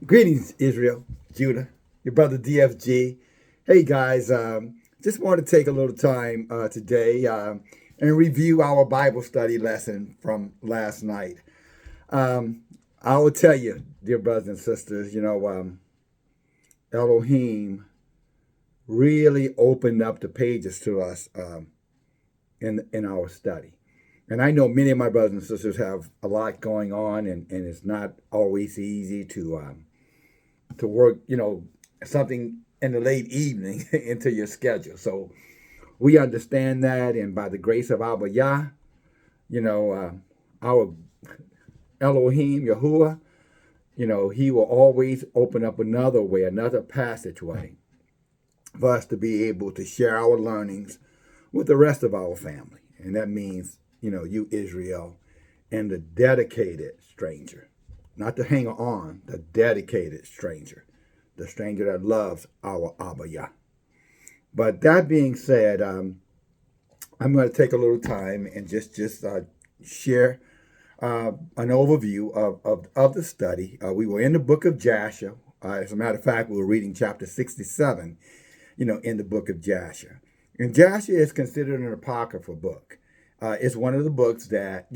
Greetings, Israel, Judah, your brother DFG. Hey guys, just want to take a little time today and review our Bible study lesson from last night. I will tell you, dear brothers and sisters, Elohim really opened up the pages to us in our study. And I know many of my brothers and sisters have a lot going on, and it's not always easy to work, something in the late evening into your schedule. So we understand that, and by the grace of Abba Yah, our Elohim, Yahuwah, he will always open up another way, another passageway for us to be able to share our learnings with the rest of our family. And that means, you Israel and the dedicated stranger. Not the hanger on, the dedicated stranger. The stranger that loves our Abba Yah. But that being said, I'm going to take a little time and just share an overview of the study. We were in the book of Jasher. As a matter of fact, we were reading chapter 67, in the book of Jasher. And Jasher is considered an apocryphal book. It's one of the books that,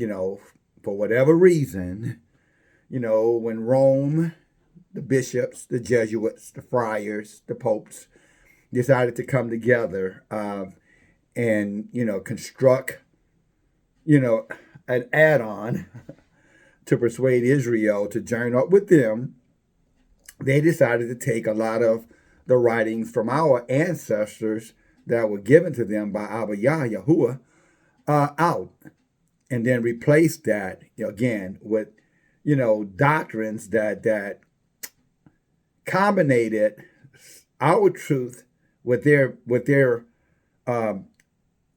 for whatever reason, when Rome, the bishops, the Jesuits, the friars, the popes decided to come together and, construct, an add-on to persuade Israel to join up with them. They decided to take a lot of the writings from our ancestors that were given to them by Abba Yah, Yahuwah, out, and then replace that, again, with, doctrines that combinated our truth with their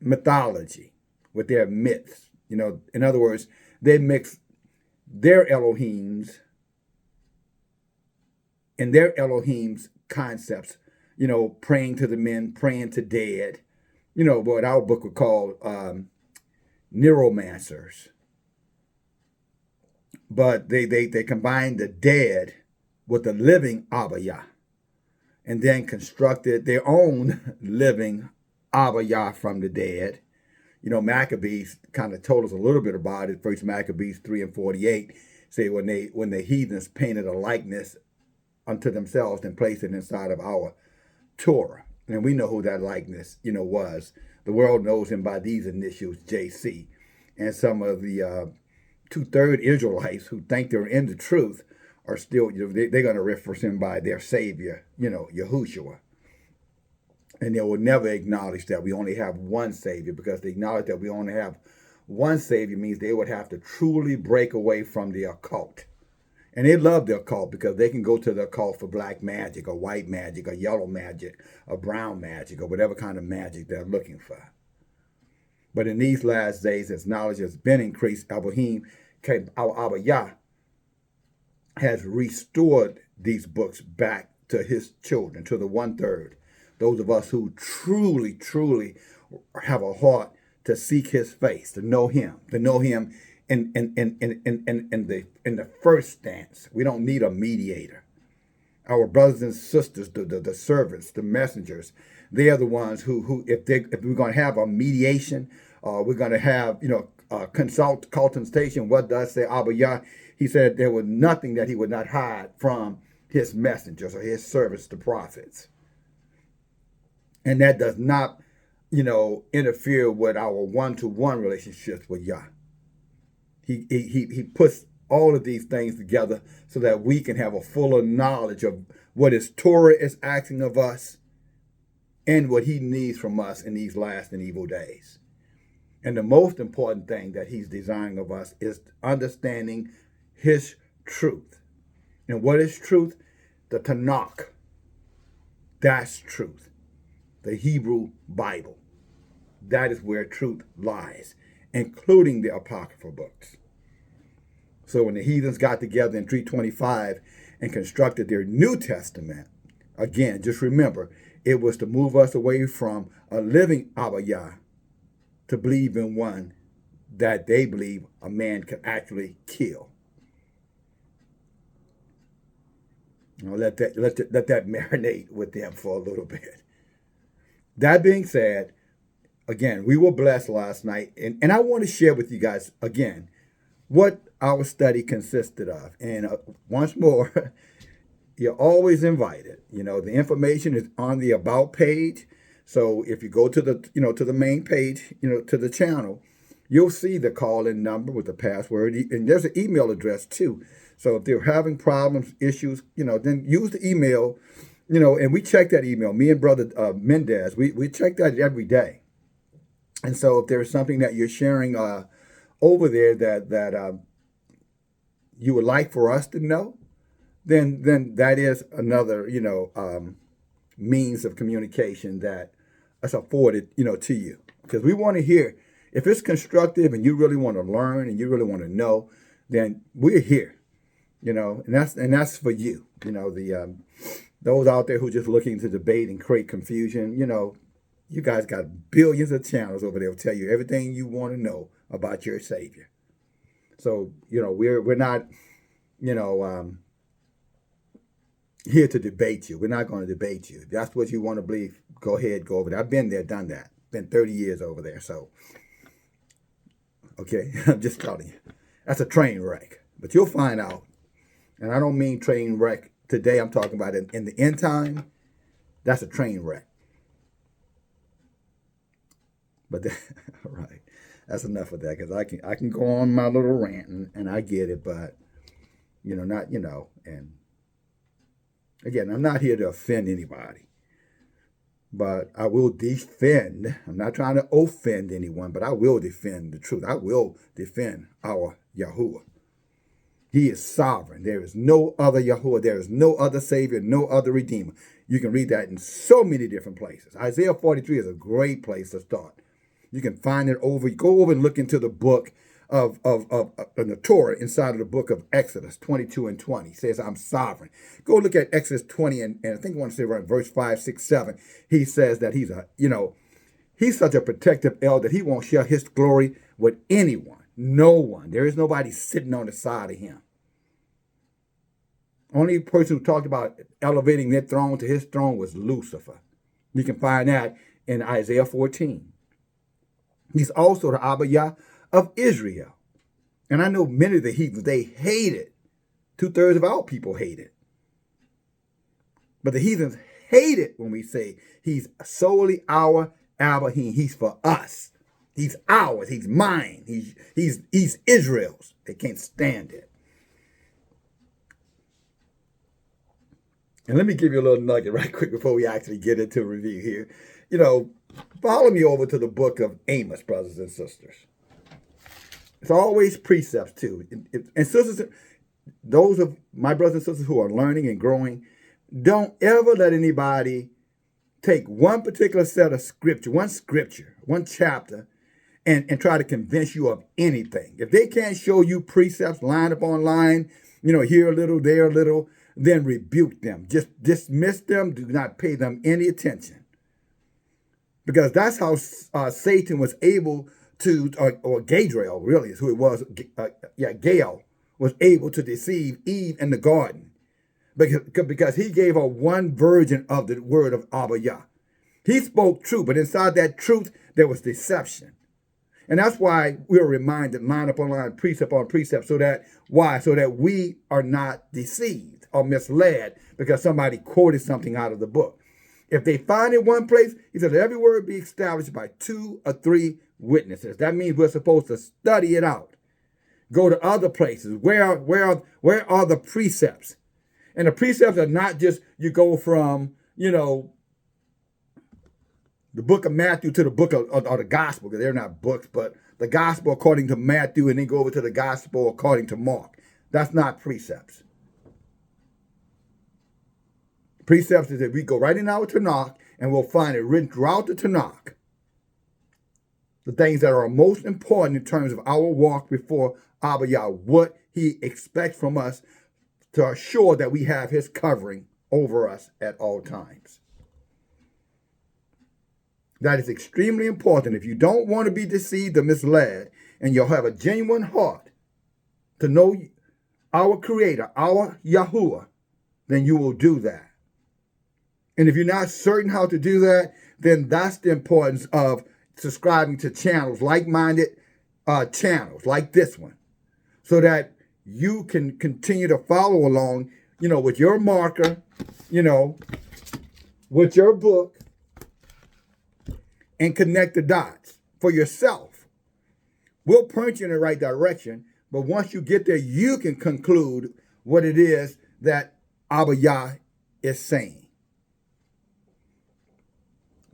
mythology, with their myths. In other words, they mixed their Elohims and their Elohim's concepts. Praying to the men, praying to dead. What our book would call neuromancers. But they combined the dead with the living Abba Yah, and then constructed their own living Abba Yah from the dead. Maccabees kind of told us a little bit about it. First Maccabees 3:48 say when the heathens painted a likeness unto themselves and placed it inside of our Torah. And we know who that likeness, was. The world knows him by these initials, JC. And some of the two-third Israelites who think they're in the truth are still, they're going to reference him by their Savior, Yahushua. And they will never acknowledge that we only have one Savior, because they acknowledge that we only have one Savior means they would have to truly break away from the occult. And they love the occult because they can go to the occult for black magic or white magic or yellow magic or brown magic or whatever kind of magic they're looking for. But in these last days, as knowledge has been increased, Elohim, our Abba Yah, has restored these books back to his children, to the one-third. Those of us who truly, truly have a heart to seek his face, to know him in the first stance. We don't need a mediator. Our brothers and sisters, the servants, the messengers, they are the ones who if we're going to have a mediation, we're going to have, consultation. What does say Abba Yah? He said there was nothing that he would not hide from his messengers or his servants, the prophets. And that does not, interfere with our one-to-one relationships with Yah. He puts all of these things together so that we can have a fuller knowledge of what his Torah is asking of us and what he needs from us in these last and evil days. And the most important thing that he's desiring of us is understanding his truth. And what is truth? The Tanakh. That's truth. The Hebrew Bible. That is where truth lies, including the apocryphal books. So when the heathens got together in 325 and constructed their New Testament, again, just remember, it was to move us away from a living Abba Yah to believe in one that they believe a man could actually kill. Let that marinate with them for a little bit. That being said, again, we were blessed last night, and I want to share with you guys again what our study consisted of. And once more, you're always invited. The information is on the about page. So if you go to the main page, to the channel, you'll see the call-in number with the password, and there's an email address too. So if they're having problems, issues, then use the email, and we check that email. Me and Brother Mendez, we check that every day. And so if there's something that you're sharing over there that you would like for us to know, then that is another, means of communication that is afforded, to you. Because we want to hear, if it's constructive and you really want to learn and you really want to know, then we're here, and that's for you. Those out there who are just looking to debate and create confusion, you guys got billions of channels over there will tell you everything you want to know about your Savior. So, we're not, here to debate you. We're not going to debate you. If that's what you want to believe, go ahead, go over there. I've been there, done that. Been 30 years over there. So, okay, I'm just telling you. That's a train wreck. But you'll find out. And I don't mean train wreck today. I'm talking about in the end time. That's a train wreck. But all right, that's enough of that, because I can go on my little rant and I get it, but and again, I'm not here to offend anybody, but I will defend. I'm not trying to offend anyone, but I will defend the truth. I will defend our Yahuwah. He is sovereign. There is no other Yahuwah. There is no other Savior, no other Redeemer. You can read that in so many different places. Isaiah 43 is a great place to start. You can find it over. You go over and look into the book of the Torah inside of the book of Exodus 22 and 20. It says, I'm sovereign. Go look at Exodus 20 and I think I want to say around verse 5, 6, 7. He says that he's such a protective elder that he won't share his glory with anyone. No one. There is nobody sitting on the side of him. Only person who talked about elevating their throne to his throne was Lucifer. You can find that in Isaiah 14. He's also the Abba Yah of Israel. And I know many of the heathens, they hate it. 2/3 of our people hate it. But the heathens hate it when we say he's solely our Abba. He's for us. He's ours. He's mine. He's Israel's. They can't stand it. And let me give you a little nugget right quick before we actually get into a review here. Follow me over to the book of Amos, brothers and sisters. It's always precepts too. And sisters, those of my brothers and sisters who are learning and growing, don't ever let anybody take one particular set of scripture, one chapter, and try to convince you of anything. If they can't show you precepts line upon line, here a little, there a little, then rebuke them. Just dismiss them. Do not pay them any attention. Because that's how Satan was able to, or Gadriel really is who it was, Gael was able to deceive Eve in the garden. Because he gave her one version of the word of Abba Yah. He spoke truth, but inside that truth, there was deception. And that's why we're reminded line upon line, precept upon precept, so that we are not deceived or misled because somebody quoted something out of the book. If they find it one place, he said, every word be established by 2 or 3 witnesses. That means we're supposed to study it out. Go to other places. Where are the precepts? And the precepts are not just you go from, the book of Matthew to the book of or the gospel, because they're not books, but the gospel according to Matthew, and then go over to the gospel according to Mark. That's not precepts. Precepts is that we go right in our Tanakh and we'll find it written throughout the Tanakh. The things that are most important in terms of our walk before Abba Yah, what he expects from us to assure that we have his covering over us at all times. That is extremely important. If you don't want to be deceived or misled, and you'll have a genuine heart to know our Creator, our Yahuwah, then you will do that. And if you're not certain how to do that, then that's the importance of subscribing to channels, like-minded channels like this one, so that you can continue to follow along, with your marker, with your book, and connect the dots for yourself. We'll point you in the right direction, but once you get there, you can conclude what it is that Abba Yah is saying.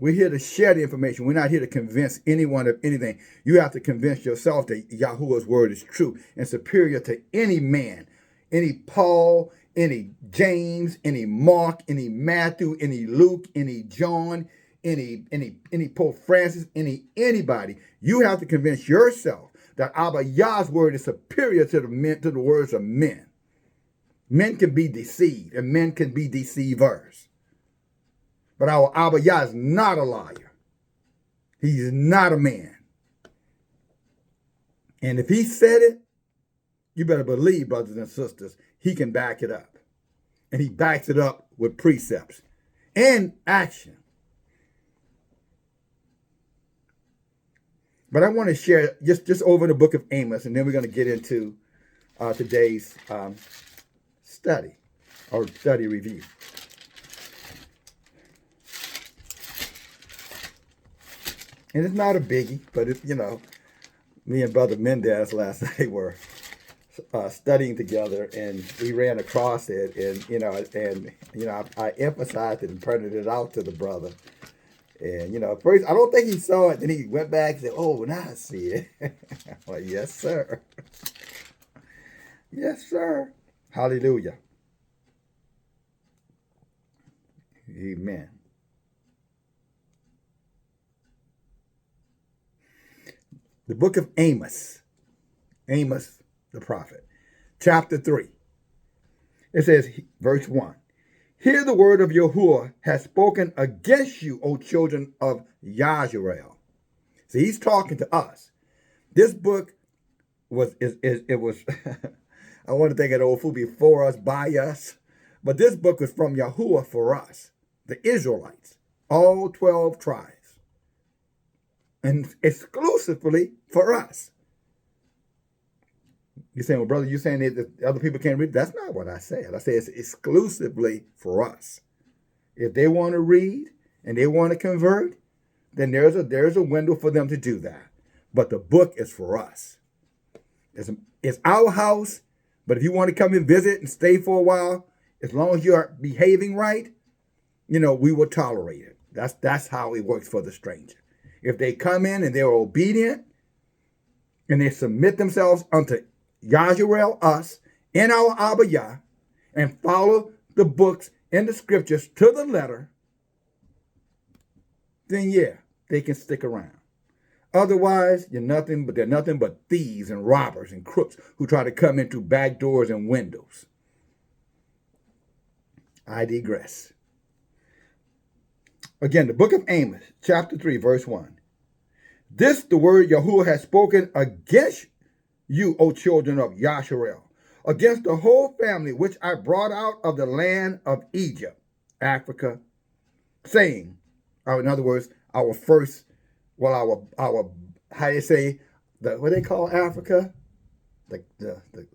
We're here to share the information. We're not here to convince anyone of anything. You have to convince yourself that Yahuwah's word is true and superior to any man, any Paul, any James, any Mark, any Matthew, any Luke, any John, any Pope Francis, anybody. You have to convince yourself that Abba Yah's word is superior to the words of men. Men can be deceived and men can be deceivers. But our Abba Yah is not a liar. He's not a man. And if he said it, you better believe, brothers and sisters, he can back it up. And he backs it up with precepts and action. But I want to share just over the book of Amos, and then we're going to get into today's study or study review. And it's not a biggie, but it's, me and Brother Mendez last night were studying together, and we ran across it, and I emphasized it and pointed it out to the brother. And, first, I don't think he saw it. Then he went back and said, oh, now I see it. I'm like, yes, sir. Yes, sir. Hallelujah. Amen. The book of Amos, Amos the prophet, chapter 3. It says, verse 1, hear the word of Yahuwah has spoken against you, O children of Yashar'el. See, he's talking to us. This book was I want to think of the old fool, before us, by us. But this book was from Yahuwah for us, the Israelites, all 12 tribes. And exclusively for us. You're saying, well, brother, you're saying that other people can't read? That's not what I said. I said it's exclusively for us. If they want to read and they want to convert, then there's a window for them to do that. But the book is for us. It's our house, but if you want to come and visit and stay for a while, as long as you're behaving right, we will tolerate it. That's how it works for the stranger. If they come in and they're obedient and they submit themselves unto Yashar'el, us, and our Abba Yah, and follow the books and the scriptures to the letter, then yeah, they can stick around. Otherwise, they're nothing but thieves and robbers and crooks who try to come in through back doors and windows. I digress. Again, the book of Amos, chapter 3, verse 1. This the word Yahuwah has spoken against you, O children of Yashar'el, against the whole family which I brought out of the land of Egypt, Africa, saying, or in other words, our how do you say, what they call Africa? What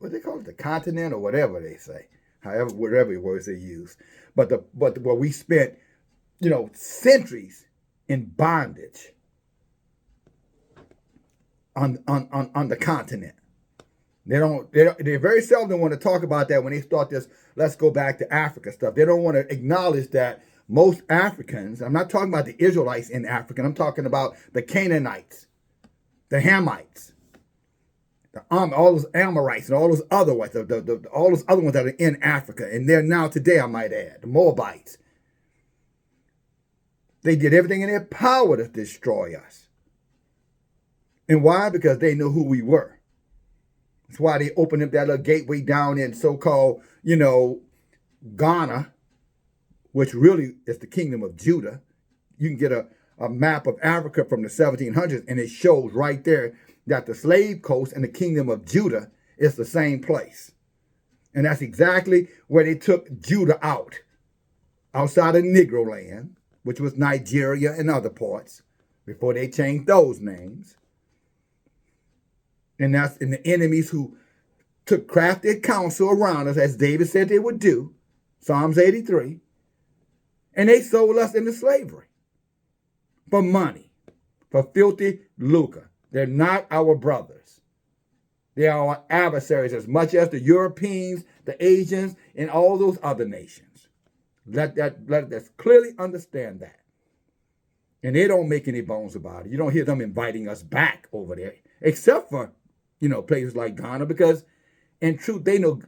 they call it, the continent, or whatever they say, whatever words they use. But where we spent centuries in bondage on the continent. They very seldom want to talk about that when they start this let's go back to Africa stuff. They don't want to acknowledge that most Africans, I'm not talking about the Israelites in Africa, I'm talking about the Canaanites, the Hamites, all those Amorites and all those other ones, all those other ones that are in Africa. And they're now today, I might add, the Moabites. They did everything in their power to destroy us. And why? Because they knew who we were. That's why they opened up that little gateway down in so-called, Ghana, which really is the kingdom of Judah. You can get a map of Africa from the 1700s, and it shows right there that the slave coast and the kingdom of Judah is the same place. And that's exactly where they took Judah out, outside of Negro land, which was Nigeria and other parts, before they changed those names. And that's in the enemies who took crafty counsel around us, as David said they would do, Psalms 83, and they sold us into slavery for money, for filthy lucre. They're not our brothers. They are our adversaries as much as the Europeans, the Asians, and all those other nations. Let us clearly understand that. And they don't make any bones about it. You don't hear them inviting us back over there, except for, places like Ghana, because in truth, they know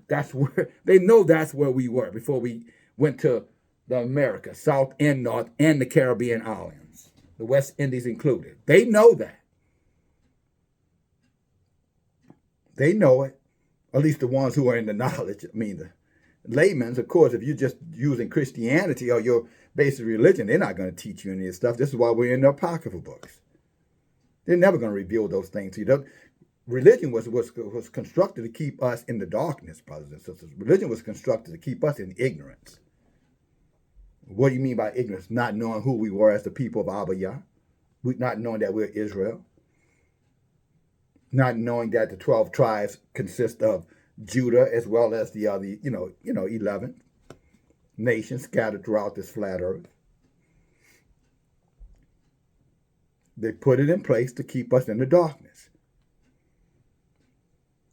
that's where we were before we went to the Americas, South and North, and the Caribbean islands, the West Indies included. They know that. They know it, at least the ones who are in the knowledge. I mean, the laymen, of course, if you're just using Christianity or your basic religion, they're not going to teach you any of this stuff. This is why we're in the apocryphal books. They're never going to reveal those things to you. Religion was constructed to keep us in the darkness, brothers and sisters. Religion was constructed to keep us in ignorance. What do you mean by ignorance? Not knowing who we were as the people of Abba Yah. Not knowing that we're Israel. Not knowing that the 12 tribes consist of Judah as well as the other, 11 nations scattered throughout this flat earth. They put it in place to keep us in the darkness.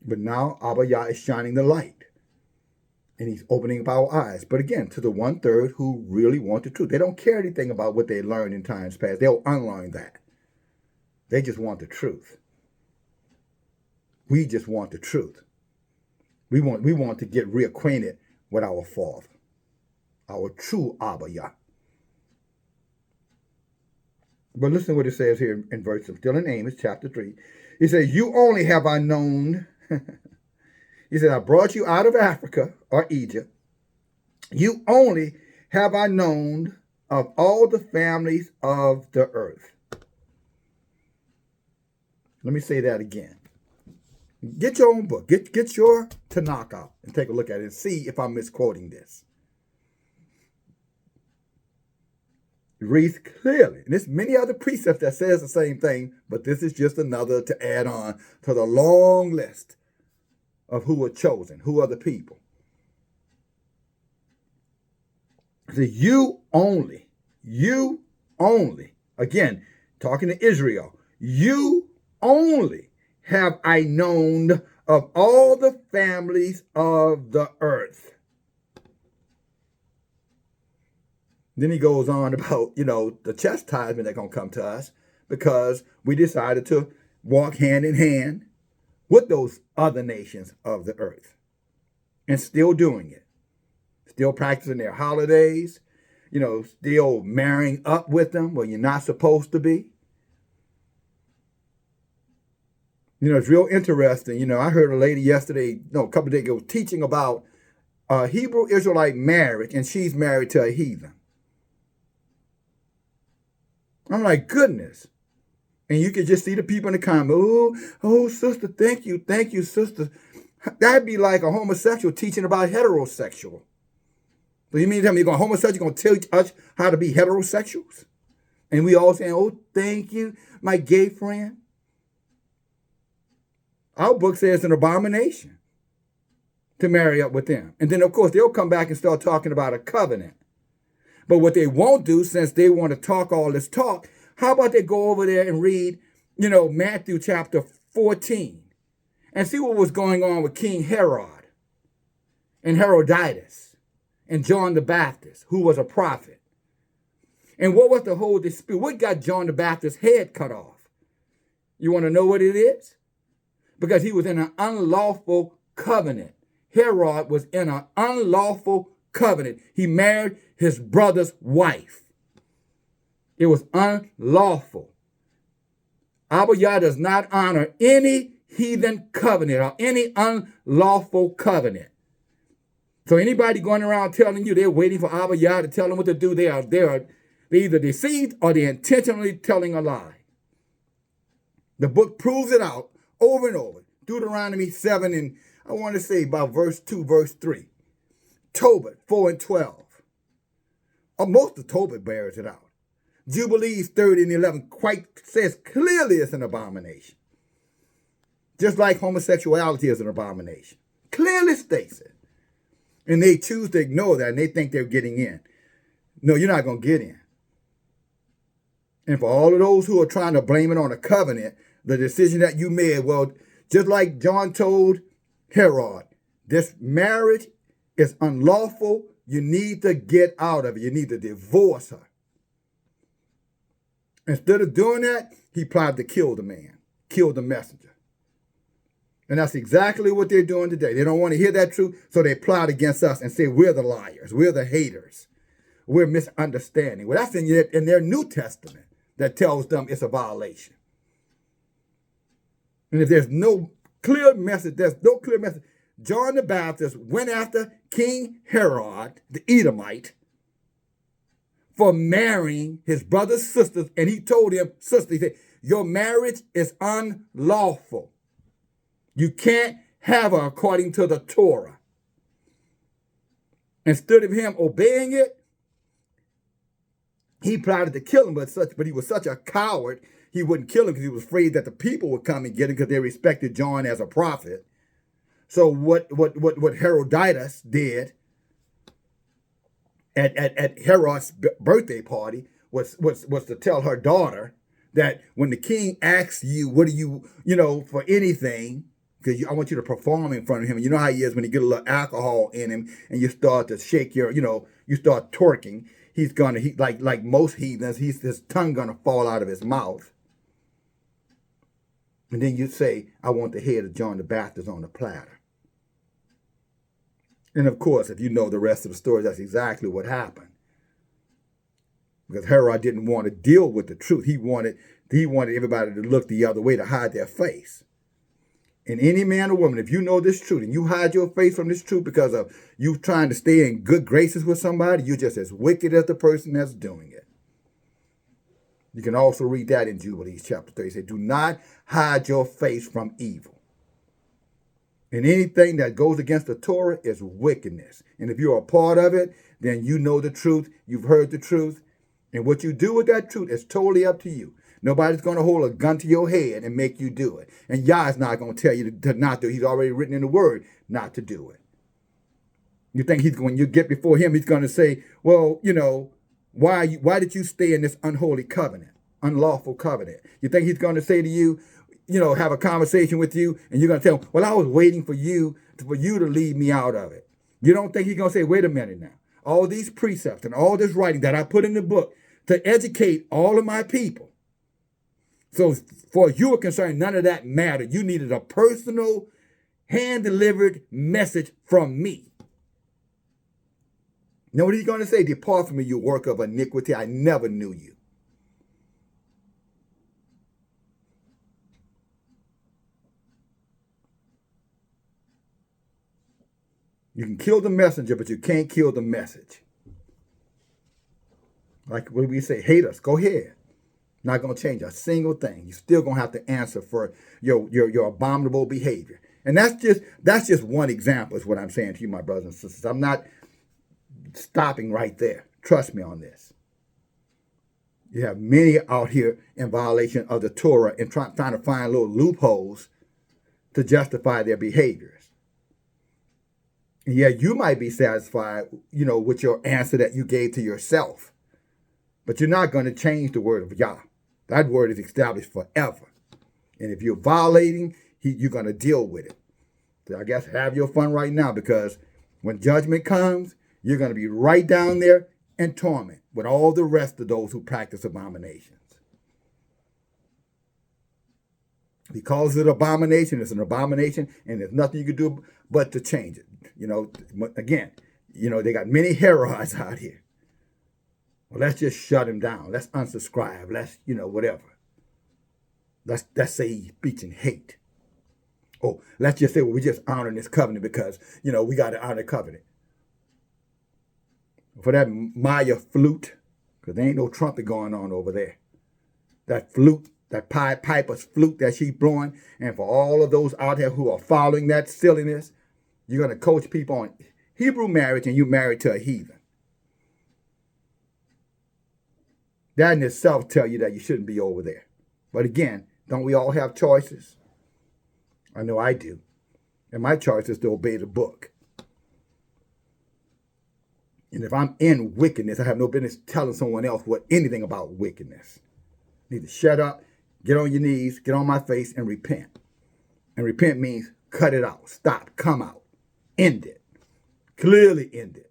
But now Abba Yah is shining the light. And he's opening up our eyes. But again, to the 1/3 who really want the truth. They don't care anything about what they learned in times past. They'll unlearn that. They just want the truth. We just want the truth. We want to get reacquainted with our Father, our true Abba Yah. But listen to what it says here in verse, still in Amos chapter 3. He says, you only have I known. He said, I brought you out of Africa or Egypt. You only have I known of all the families of the earth. Let me say that again. Get your own book. Get your Tanakh out and take a look at it and see if I'm misquoting this. It reads clearly. And there's many other precepts that says the same thing, but this is just another to add on to the long list of who are chosen, who are the people. So you only, again, talking to Israel, you only have I known of all the families of the earth. Then he goes on about, the chastisement that's going to come to us because we decided to walk hand in hand with those other nations of the earth and still doing it, still practicing their holidays, still marrying up with them where you're not supposed to be. It's real interesting. I heard a lady a couple of days ago, teaching about a Hebrew Israelite marriage, and she's married to a heathen. I'm like, goodness. And you could just see the people in the comments, oh, sister, thank you, sister. That'd be like a homosexual teaching about heterosexual. So you mean to tell me you're going homosexual, you're going to teach us how to be heterosexuals? And we all saying, oh, thank you, my gay friend. Our book says it's an abomination to marry up with them. And then, of course, they'll come back and start talking about a covenant. But what they won't do, since they want to talk all this talk, how about they go over there and read, Matthew chapter 14 and see what was going on with King Herod and Herodias and John the Baptist, who was a prophet. And what was the whole dispute? What got John the Baptist's head cut off? You want to know what it is? Because he was in an unlawful covenant. Herod was in an unlawful covenant. He married his brother's wife. It was unlawful. Abba Yah does not honor any heathen covenant or any unlawful covenant. So anybody going around telling you they're waiting for Abba Yah to tell them what to do, they're either deceived or they're intentionally telling a lie. The book proves it out over and over. Deuteronomy 7 and I want to say about verse 2, verse 3. Tobit 4 and 12. Or most of Tobit bears it out. Jubilees 30 and 11 quite says clearly it's an abomination. Just like homosexuality is an abomination. Clearly states it. And they choose to ignore that and they think they're getting in. No, you're not going to get in. And for all of those who are trying to blame it on a covenant, the decision that you made, well, just like John told Herod, this marriage is unlawful. You need to get out of it. You need to divorce her. Instead of doing that, he plotted to kill the man, kill the messenger. And that's exactly what they're doing today. They don't want to hear that truth, so they plot against us and say we're the liars, we're the haters, we're misunderstanding. Well, that's in their New Testament that tells them it's a violation. And if there's no clear message, John the Baptist went after King Herod, the Edomite, for marrying his brother's sisters, and he told him, sister, he said, your marriage is unlawful. You can't have her according to the Torah. Instead of him obeying it, he plotted to kill him, but he was such a coward, he wouldn't kill him because he was afraid that the people would come and get him because they respected John as a prophet. So what Herodias did at Herod's birthday party was to tell her daughter that when the king asks you, what do you, for anything, because I want you to perform in front of him. And you know how he is when you get a little alcohol in him and you start to shake you start twerking. He's gonna, like most heathens, his tongue gonna fall out of his mouth. And then you say, I want the head of John the Baptist on the platter. And of course, if you know the rest of the story, that's exactly what happened. Because Herod didn't want to deal with the truth. He wanted everybody to look the other way, to hide their face. And any man or woman, if you know this truth and you hide your face from this truth because of you trying to stay in good graces with somebody, you're just as wicked as the person that's doing it. You can also read that in Jubilees chapter 30. It says, do not hide your face from evil. And anything that goes against the Torah is wickedness. And if you're a part of it, then you know the truth. You've heard the truth. And what you do with that truth is totally up to you. Nobody's going to hold a gun to your head and make you do it. And Yah is not going to tell you to not do it. He's already written in the word not to do it. You think when you get before him, he's going to say, well, why did you stay in this unholy covenant, unlawful covenant? You think he's going to say to you, have a conversation with you, and you're going to tell him, well, I was waiting for you to lead me out of it. You don't think he's going to say, wait a minute now. All these precepts and all this writing that I put in the book to educate all of my people. So for you were concerned, none of that mattered. You needed a personal, hand-delivered message from me. Now what he's going to say? Depart from me, you work of iniquity. I never knew you. You can kill the messenger, but you can't kill the message. Like what we say, hate us, go ahead. Not going to change a single thing. You're still going to have to answer for your abominable behavior. And that's just one example is what I'm saying to you, my brothers and sisters. I'm not stopping right there. Trust me on this. You have many out here in violation of the Torah and trying to find little loopholes to justify their behaviors. And yeah, you might be satisfied, with your answer that you gave to yourself. But you're not going to change the word of Yah. That word is established forever. And if you're violating, you're going to deal with it. So I guess have your fun right now, because when judgment comes, you're going to be right down there in torment with all the rest of those who practice abominations. Because it's an abomination, and there's nothing you can do but to change it. Again, they got many Herods out here. Well, let's just shut him down. Let's unsubscribe. Let's, whatever. Let's say he's preaching hate. Oh, let's just say, well, we're just honoring this covenant because, we got to honor the covenant. For that Maya flute, because there ain't no trumpet going on over there. That flute that Pied Piper's flute that she's blowing, and for all of those out there who are following that silliness, you're going to coach people on Hebrew marriage and you married to a heathen. That in itself tell you that you shouldn't be over there. But again, don't we all have choices? I know I do. And my choice is to obey the book. And if I'm in wickedness, I have no business telling someone else anything about wickedness. You need to shut up, get on your knees, get on my face, and repent. And repent means cut it out, stop, come out, end it. Clearly end it.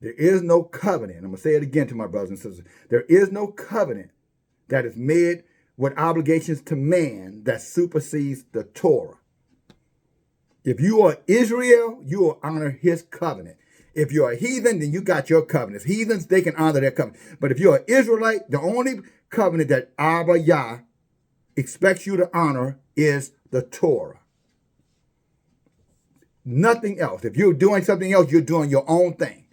There is no covenant. I'm going to say it again to my brothers and sisters. There is no covenant that is made with obligations to man that supersedes the Torah. If you are Israel, you will honor his covenant. If you're a heathen, then you got your covenants. Heathens, they can honor their covenant. But if you're an Israelite, the only covenant that Abba Yah expects you to honor is the Torah. Nothing else. If you're doing something else, you're doing your own thing.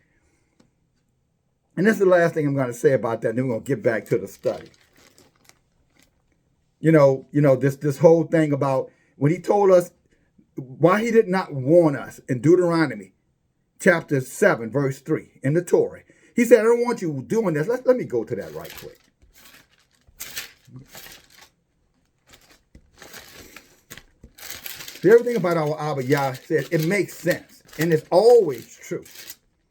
And this is the last thing I'm going to say about that. Then we're going to get back to the study. This whole thing about when he told us why he did not warn us in Deuteronomy chapter 7, verse 3 in the Torah. He said, I don't want you doing this. Let me go to that right quick. Everything about our Abba Yah says it makes sense. And it's always true.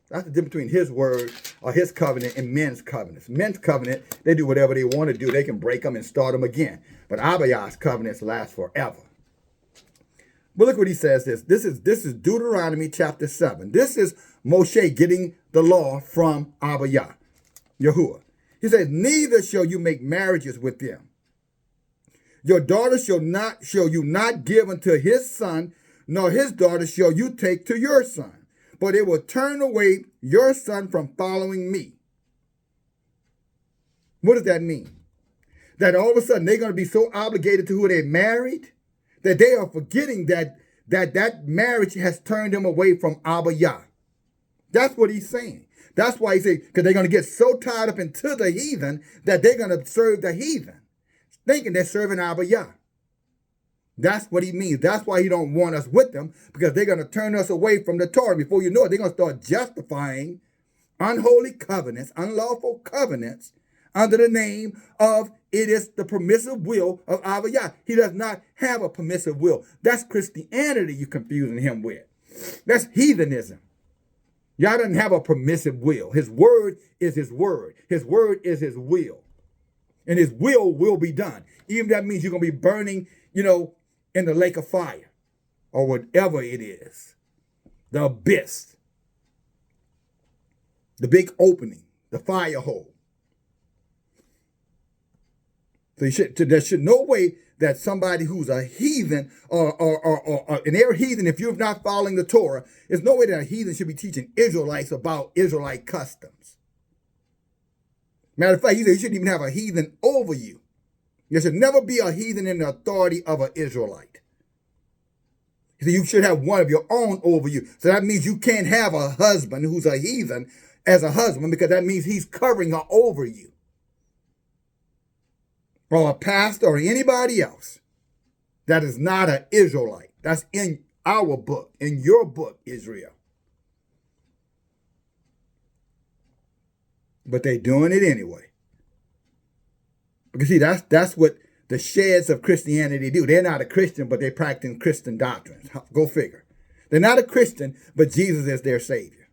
That's the difference between his word or his covenant and men's covenants. Men's covenant, they do whatever they want to do. They can break them and start them again. But Abba Yah's covenants last forever. But look what he says. This is Deuteronomy chapter 7. This is Moshe getting the law from Abba Yah, Yahuwah. He says, neither shall you make marriages with them. Your daughter shall you not give unto his son, nor his daughter shall you take to your son. But it will turn away your son from following me. What does that mean? That all of a sudden they're going to be so obligated to who they married that they are forgetting that marriage has turned them away from Abba Yah. That's what he's saying. That's why he said, because they're going to get so tied up into the heathen that they're going to serve the heathen, thinking they're serving Abba Yah. That's what he means. That's why he don't want us with them, because they're going to turn us away from the Torah. Before you know it, they're going to start justifying unholy covenants, unlawful covenants, under the name of it is the permissive will of Abba Yah. He does not have a permissive will. That's Christianity you're confusing him with. That's heathenism. Yah doesn't have a permissive will. His word is his word. His word is his will. And his will be done. Even if that means you're going to be burning, in the lake of fire or whatever it is. The abyss. The big opening. The fire hole. So there should no way that somebody who's a heathen or an air heathen, if you're not following the Torah, there's no way that a heathen should be teaching Israelites about Israelite customs. Matter of fact, he said you shouldn't even have a heathen over you. There should never be a heathen in the authority of an Israelite. He said you should have one of your own over you. So that means you can't have a husband who's a heathen as a husband, because that means he's covering her over you. Or a pastor or anybody else that is not an Israelite. That's in our book, in your book, Israel. But they're doing it anyway. Because see, that's what the sheds of Christianity do. They're not a Christian, but they're practicing Christian doctrines. Go figure. They're not a Christian, but Jesus is their Savior.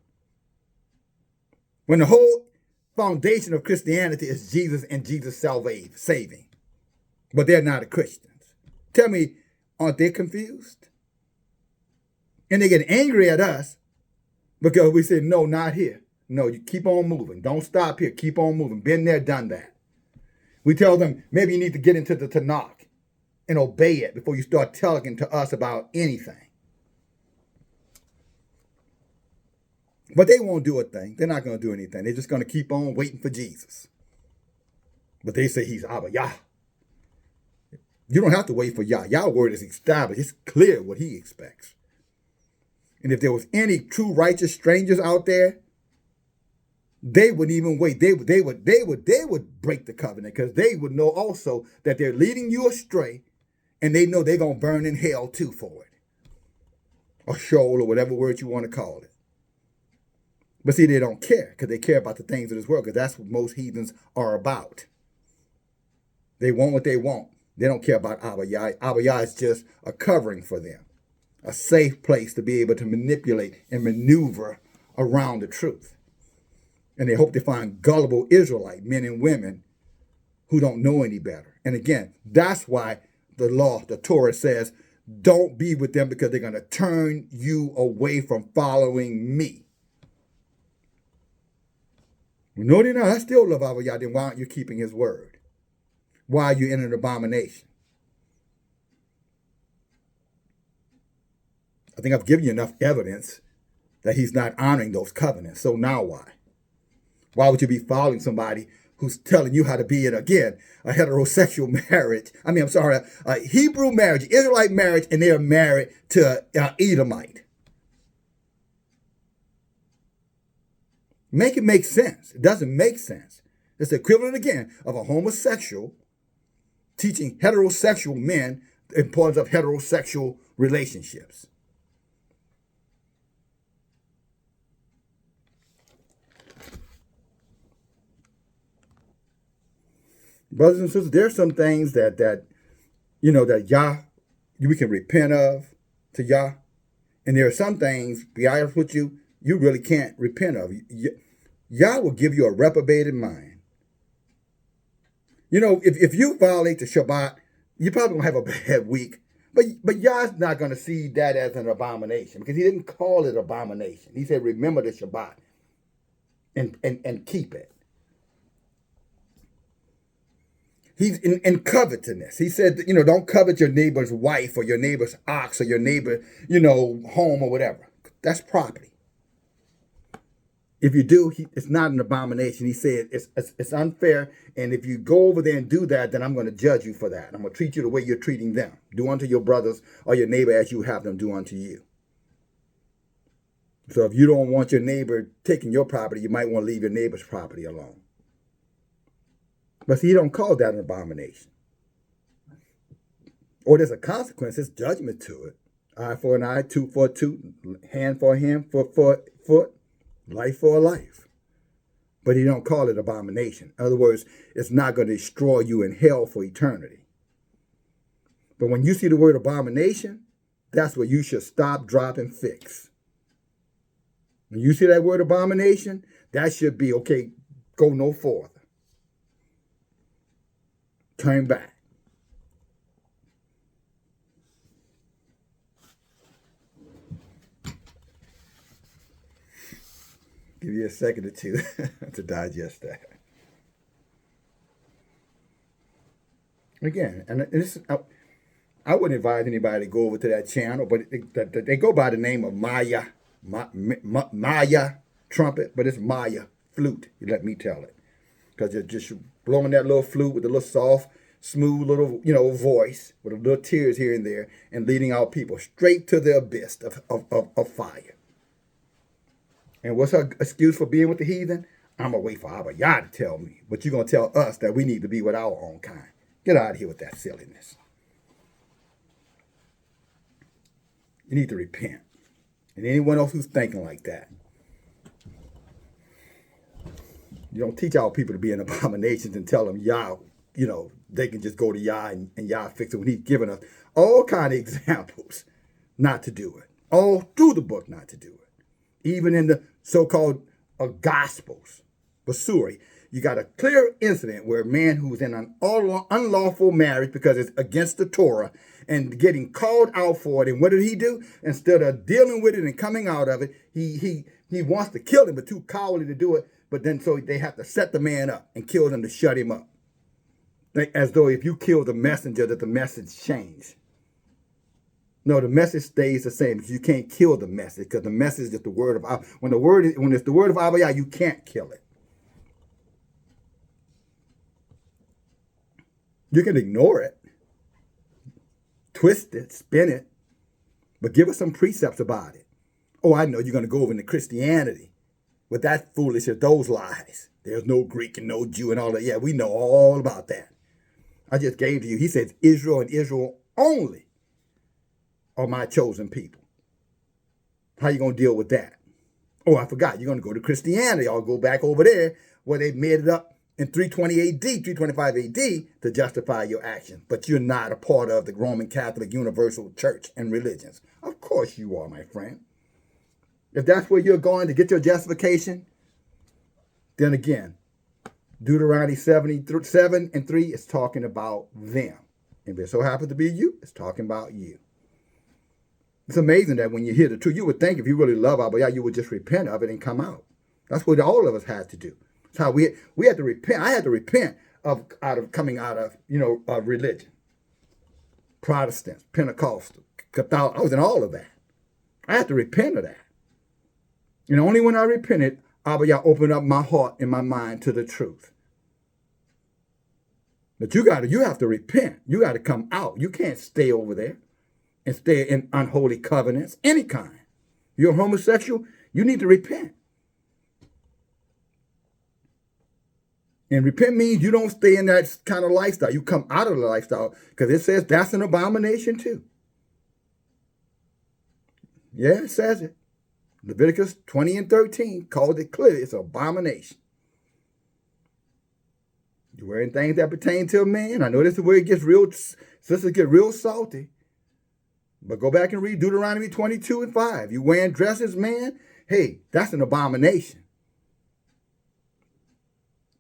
When the whole foundation of Christianity is Jesus and Jesus saving. But they're not a Christians. Tell me, aren't they confused? And they get angry at us because we say, no, not here. No, you keep on moving. Don't stop here. Keep on moving. Been there, done that. We tell them, maybe you need to get into the Tanakh and obey it before you start telling to us about anything. But they won't do a thing. They're not going to do anything. They're just going to keep on waiting for Jesus. But they say he's Abba Yah. You don't have to wait for Yah. Yah's word is established. It's clear what he expects. And if there was any true righteous strangers out there, they wouldn't even wait. They would break the covenant, because they would know also that they're leading you astray, and they know they're gonna burn in hell too for it, or Sheol, or whatever word you want to call it. But see, they don't care, because they care about the things of this world, because that's what most heathens are about. They want what they want. They don't care about Abba Yah. Abba Yah is just a covering for them, a safe place to be able to manipulate and maneuver around the truth. And they hope to find gullible Israelite men and women who don't know any better. And again, that's why the law, the Torah says, don't be with them, because they're going to turn you away from following me. No, they're not. I still love Abba Yah. Then why aren't you keeping his word? Why are you in an abomination? I think I've given you enough evidence that he's not honoring those covenants. So now why? Why would you be following somebody who's telling you how to be in, again, a heterosexual marriage? A Hebrew marriage, Israelite marriage, and they're married to an Edomite. Make it make sense. It doesn't make sense. It's the equivalent, again, of a homosexual teaching heterosexual men the importance of heterosexual relationships. Brothers and sisters, there are some things that Yah, we can repent of to Yah. And there are some things, to be honest with you, you really can't repent of. Yah will give you a reprobated mind. If you violate the Shabbat, you probably won't have a bad week. But Yah's not going to see that as an abomination, because he didn't call it abomination. He said, remember the Shabbat and keep it. He's in covetousness. He said, don't covet your neighbor's wife or your neighbor's ox or your neighbor, home or whatever. That's property. If you do, it's not an abomination. He said it's unfair, and if you go over there and do that, then I'm going to judge you for that. I'm going to treat you the way you're treating them. Do unto your brothers or your neighbor as you have them do unto you. So if you don't want your neighbor taking your property, you might want to leave your neighbor's property alone. But see, he don't call that an abomination. Or there's a consequence, there's judgment to it. Eye for an eye, tooth for a tooth, hand for a hand, foot for a foot, life for a life. But he don't call it abomination. In other words, it's not going to destroy you in hell for eternity. But when you see the word abomination, that's where you should stop, drop, and fix. When you see that word abomination, that should be, okay, go no further. Turn back. Give you a second or two to digest that. Again, and this, I wouldn't advise anybody to go over to that channel, but they go by the name of Maya trumpet, but it's Maya flute. You let me tell it, because you're just blowing that little flute with a little soft, smooth little, voice with a little tears here and there, and leading our people straight to the abyss of fire. And what's her excuse for being with the heathen? I'm going to wait for Abba Yah to tell me. But you're going to tell us that we need to be with our own kind. Get out of here with that silliness. You need to repent. And anyone else who's thinking like that. You don't teach our people to be in abominations and tell them Yah, they can just go to Yah and Yah fix it, when he's given us all kind of examples not to do it. All through the book not to do it. Even in the so-called Gospels. Basuri, you got a clear incident where a man who was in an unlawful marriage because it's against the Torah and getting called out for it. And what did he do? Instead of dealing with it and coming out of it, he wants to kill him, but too cowardly to do it. But then so they have to set the man up and kill him to shut him up. As though if you kill the messenger, that the message changed. No, the message stays the same, because you can't kill the message, because the message is the word of Abba. When it's the word of Abba Yah, you can't kill it. You can ignore it, twist it, spin it, but give us some precepts about it. Oh, I know you're going to go over into Christianity with that foolishness, those lies. There's no Greek and no Jew and all that. Yeah, we know all about that. I just gave to you. He says Israel and Israel only are my chosen people. How you going to deal with that? Oh, I forgot. You're going to go to Christianity. I'll go back over there where they made it up in 320 AD, 325 AD to justify your actions. But you're not a part of the Roman Catholic Universal Church and religions. Of course you are, my friend. If that's where you're going to get your justification, then again, Deuteronomy 7:3 is talking about them. If it so happens to be you, it's talking about you. It's amazing that when you hear the truth, you would think if you really love Abba Yah, you would just repent of it and come out. That's what all of us had to do. That's how we had to repent. I had to repent coming out of religion. Protestants, Pentecostal, Catholic. I was in all of that. I had to repent of that. And only when I repented, Abba Yah opened up my heart and my mind to the truth. But you have to repent. You got to come out. You can't stay over there and stay in unholy covenants, any kind. You're a homosexual, you need to repent. And repent means you don't stay in that kind of lifestyle. You come out of the lifestyle because it says that's an abomination too. Yeah, it says it. Leviticus 20:13 called it clearly. It's an abomination. You're wearing things that pertain to a man. I know this is where it gets real, sisters get real salty. But go back and read Deuteronomy 22:5. You wearing dresses, man? Hey, that's an abomination.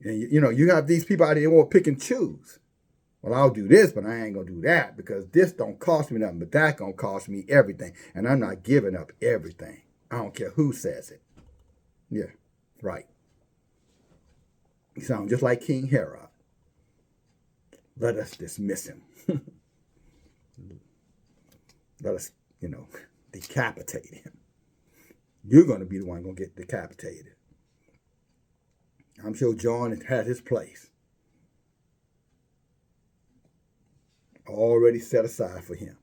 And you have these people out there who want to pick and choose. Well, I'll do this, but I ain't going to do that because this don't cost me nothing, but that going to cost me everything. And I'm not giving up everything. I don't care who says it. Yeah, right. You sound just like King Herod. Let us dismiss him. Let us, decapitate him. You're going to be the one going to get decapitated. I'm sure John had his place already set aside for him.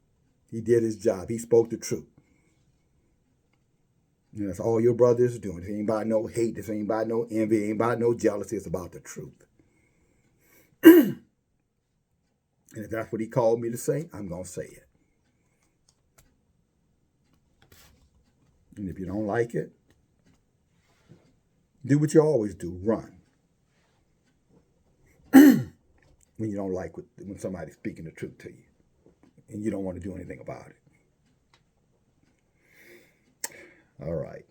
He did his job. He spoke the truth. And that's all your brothers are doing. This ain't about no hate. This ain't about no envy. It ain't about no jealousy. It's about the truth. And if that's what he called me to say, I'm going to say it. And if you don't like it, do what you always do, run. When you don't like when somebody's speaking the truth to you and you don't want to do anything about it. All right.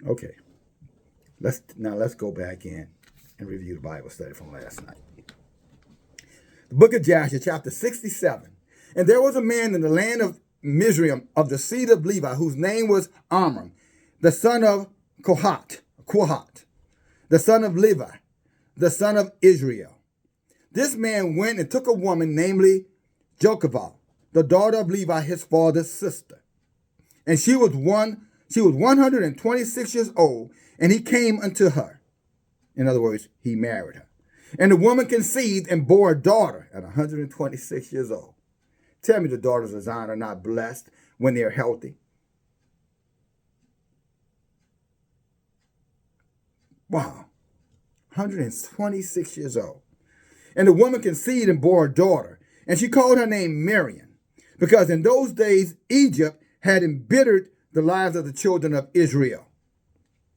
Okay. Let's go back in and review the Bible study from last night. The book of Jasher, chapter 67. And there was a man in the land of Mizraim of the seed of Levi, whose name was Amram, the son of Kohat, the son of Levi, the son of Israel. This man went and took a woman, namely Jochebed, the daughter of Levi, his father's sister. And she was 126 years old, and he came unto her. In other words, he married her. And the woman conceived and bore a daughter at 126 years old. Tell me the daughters of Zion are not blessed when they're healthy. Wow. 126 years old. And the woman conceived and bore a daughter. And she called her name Miriam, because in those days Egypt had embittered the lives of the children of Israel.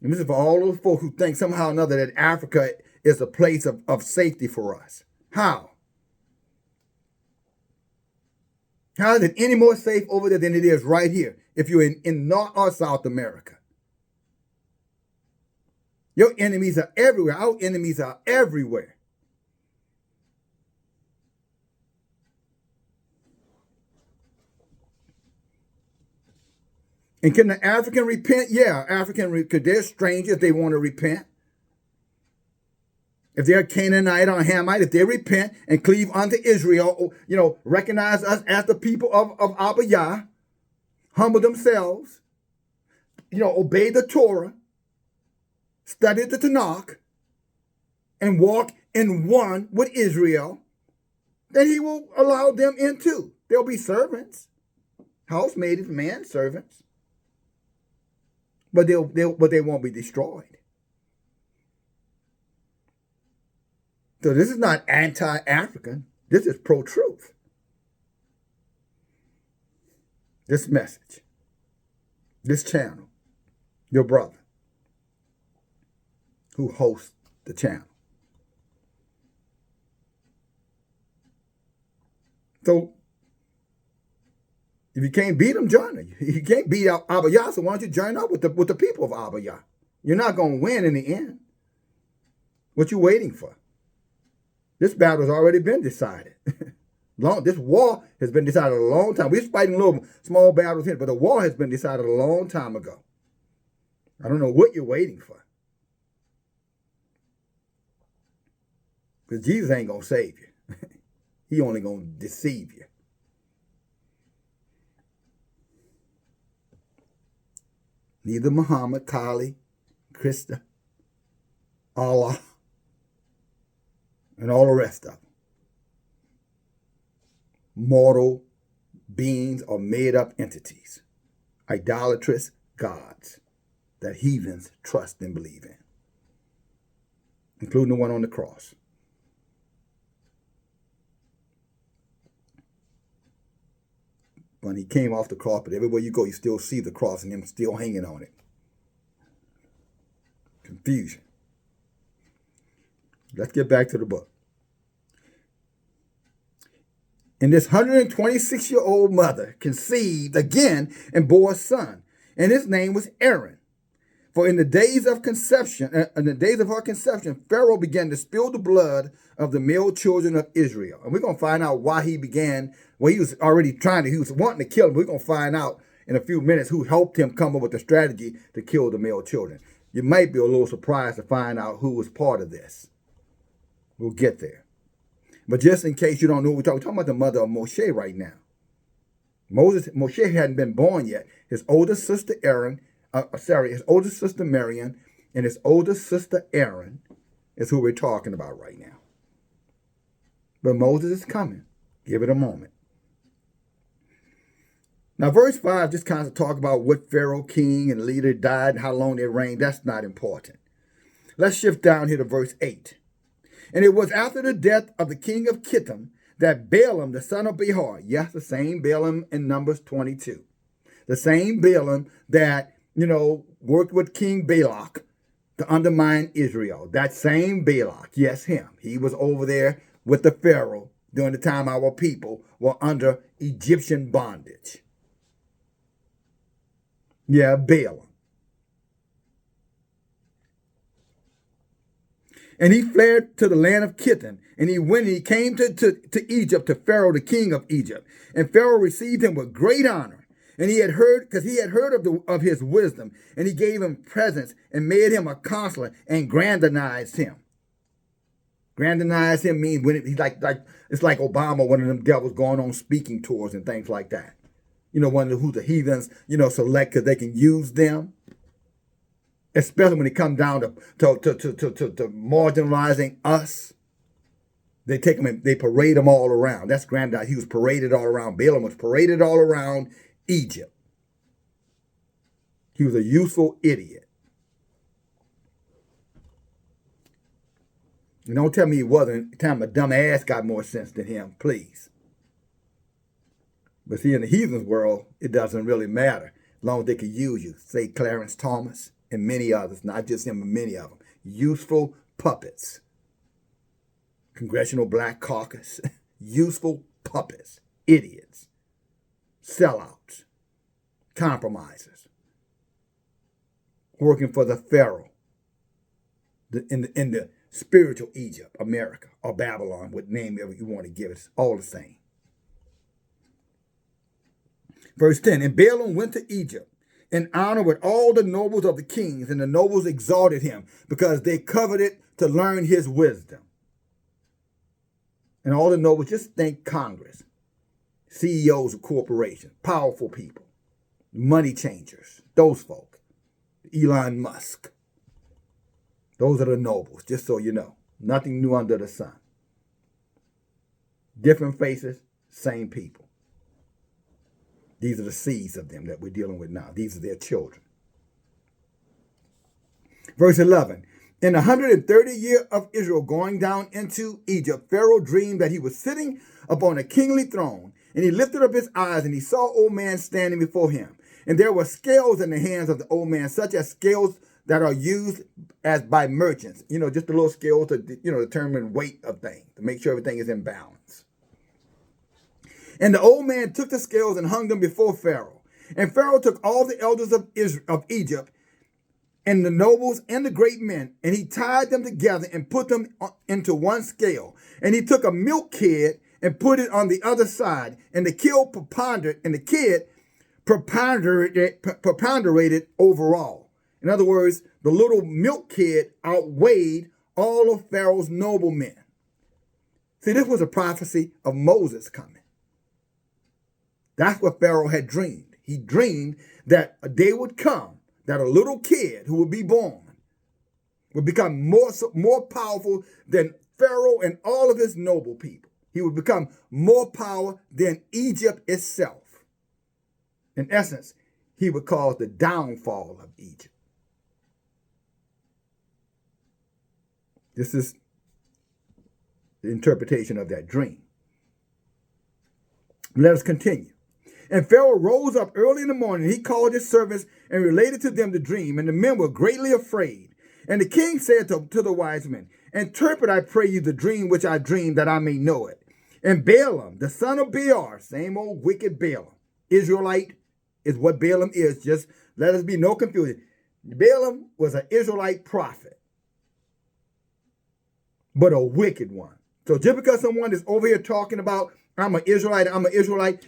And this is for all those folks who think somehow or another that Africa is a place of safety for us. How? How is it any more safe over there than it is right here if you're in North or South America? Your enemies are everywhere. Our enemies are everywhere. And can the African repent? Yeah, because they're strangers, they want to repent. If they're Canaanite or Hamite, if they repent and cleave unto Israel, recognize us as the people of Abba Yah, humble themselves, obey the Torah, study the Tanakh, and walk in one with Israel, then he will allow them in too. There'll be servants, housemaids, man servants, but they won't be destroyed. So this is not anti-African. This is pro-truth. This message, this channel, your brother who hosts the channel. So if you can't beat them, join them. You can't beat out Abba Yah, so why don't you join up with the people of Abba Yah? You're not going to win in the end. What you waiting for? This battle has already been decided. This war has been decided a long time. We're fighting little small battles here, but the war has been decided a long time ago. I don't know what you're waiting for. Because Jesus ain't going to save you. He only going to deceive you. Neither Muhammad, Kali, Krista, Allah, and all the rest of them. Mortal beings are made-up entities, idolatrous gods that heathens trust and believe in, including the one on the cross. When he came off the cross, but everywhere you go, you still see the cross and him still hanging on it. Confusion. Let's get back to the book. And this 126-year-old mother conceived again and bore a son, and his name was Aaron. For in the days of her conception, Pharaoh began to spill the blood of the male children of Israel. And we're going to find out why he began. Well, he was wanting to kill them. We're going to find out in a few minutes who helped him come up with the strategy to kill the male children. You might be a little surprised to find out who was part of this. We'll get there. But just in case you don't know what we're talking about the mother of Moshe right now. Moshe hadn't been born yet. His older sister his older sister Miriam and his older sister Aaron is who we're talking about right now. But Moses is coming. Give it a moment. Now, verse 5 just kind of talk about what Pharaoh, king, and leader died and how long they reigned. That's not important. Let's shift down here to verse 8. And it was after the death of the king of Kittim that Balaam, the son of Behor, yes, the same Balaam in Numbers 22, the same Balaam that, worked with King Balak to undermine Israel, that same Balak, yes, him. He was over there with the Pharaoh during the time our people were under Egyptian bondage. Yeah, Balaam. And he fled to the land of Kittim, and he came to Egypt, to Pharaoh, the king of Egypt. And Pharaoh received him with great honor. And he had heard of his wisdom, and he gave him presents and made him a counselor and grandized him. Grandize him means when he's like it's like Obama, one of them devils going on speaking tours and things like that. One of who the heathens, select because they can use them. Especially when it comes down to marginalizing us. They take them and they parade them all around. That's grandiose. He was paraded all around. Balaam was paraded all around Egypt. He was a useful idiot. And don't tell me he wasn't. Tell me a dumb ass got more sense than him, please. But see, in the heathen's world, it doesn't really matter. As long as they can use you. Say Clarence Thomas and many others, not just him, but many of them. Useful puppets. Congressional Black Caucus. Useful puppets. Idiots. Sellouts. Compromisers. Working for the Pharaoh. In the spiritual Egypt, America, or Babylon, what name ever you want to give it, it's all the same. Verse 10, and Balaam went to Egypt in honor with all the nobles of the kings, and the nobles exalted him because they coveted to learn his wisdom. And all the nobles, just think Congress, CEOs of corporations, powerful people, money changers, those folk. Elon Musk. Those are the nobles, just so you know. Nothing new under the sun. Different faces, same people. These are the seeds of them that we're dealing with now. These are their children. Verse 11. In the 130th year of Israel going down into Egypt, Pharaoh dreamed that he was sitting upon a kingly throne, and he lifted up his eyes, and he saw an old man standing before him. And there were scales in the hands of the old man, such as scales that are used as by merchants. Just a little scale to, determine weight of things, to make sure everything is in balance. And the old man took the scales and hung them before Pharaoh. And Pharaoh took all the elders of Egypt, and the nobles and the great men, and he tied them together and put them into one scale. And he took a milk kid and put it on the other side, and the kid preponderated overall. In other words, the little milk kid outweighed all of Pharaoh's noblemen. See, this was a prophecy of Moses coming. That's what Pharaoh had dreamed. He dreamed that a day would come that a little kid who would be born would become more powerful than Pharaoh and all of his noble people. He would become more power than Egypt itself. In essence, he would cause the downfall of Egypt. This is the interpretation of that dream. Let us continue. And Pharaoh rose up early in the morning. He called his servants and related to them the dream. And the men were greatly afraid. And the king said to the wise men, interpret, I pray you, the dream which I dreamed, that I may know it. And Balaam, the son of Beor, same old wicked Balaam, Israelite is what Balaam is. Just let us be no confusion. Balaam was an Israelite prophet, but a wicked one. So just because someone is over here talking about, I'm an Israelite,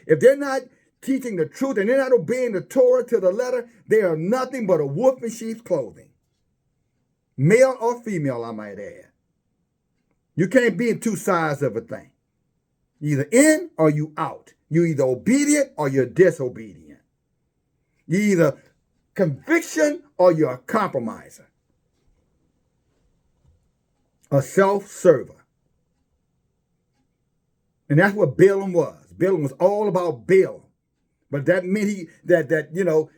if they're not teaching the truth and they're not obeying the Torah to the letter, they are nothing but a wolf in sheep's clothing. Male or female, I might add. You can't be in two sides of a thing. You're either in or you out. You're either obedient or you're disobedient. You're either conviction or you're a compromiser. A self-server. And that's what Balaam was. Balaam was all about Balaam. But that meant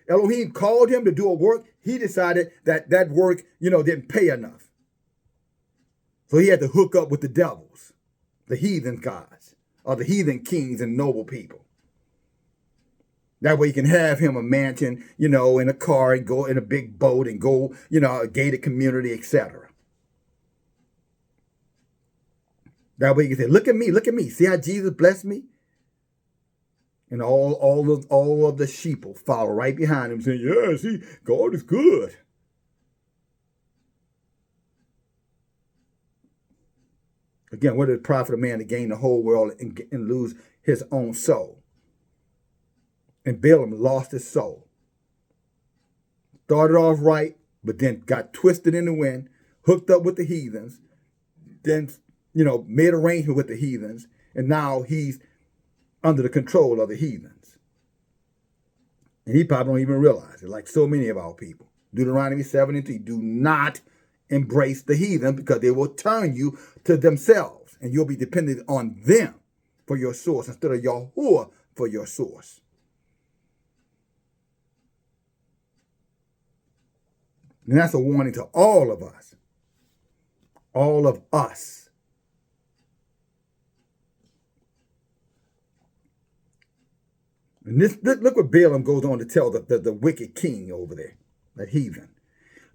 Elohim called him to do a work. He decided that work, didn't pay enough. So he had to hook up with the devils, the heathen gods, or the heathen kings and noble people. That way you can have him a mansion, in a car and go in a big boat and go, a gated community, etc. That way you can say, look at me. See how Jesus blessed me? And all of the sheep will follow right behind him saying, yeah, see, God is good. Again, what did it profit a man to gain the whole world and lose his own soul? And Balaam lost his soul. Started off right, but then got twisted in the wind, hooked up with the heathens, then, made arrangement with the heathens, and now he's under the control of the heathens. And he probably don't even realize it, like so many of our people. Deuteronomy 7:3, do not embrace the heathen because they will turn you to themselves, and you'll be dependent on them for your source instead of Yahuwah for your source. And that's a warning to all of us. All of us. And look what Balaam goes on to tell the wicked king over there, that heathen.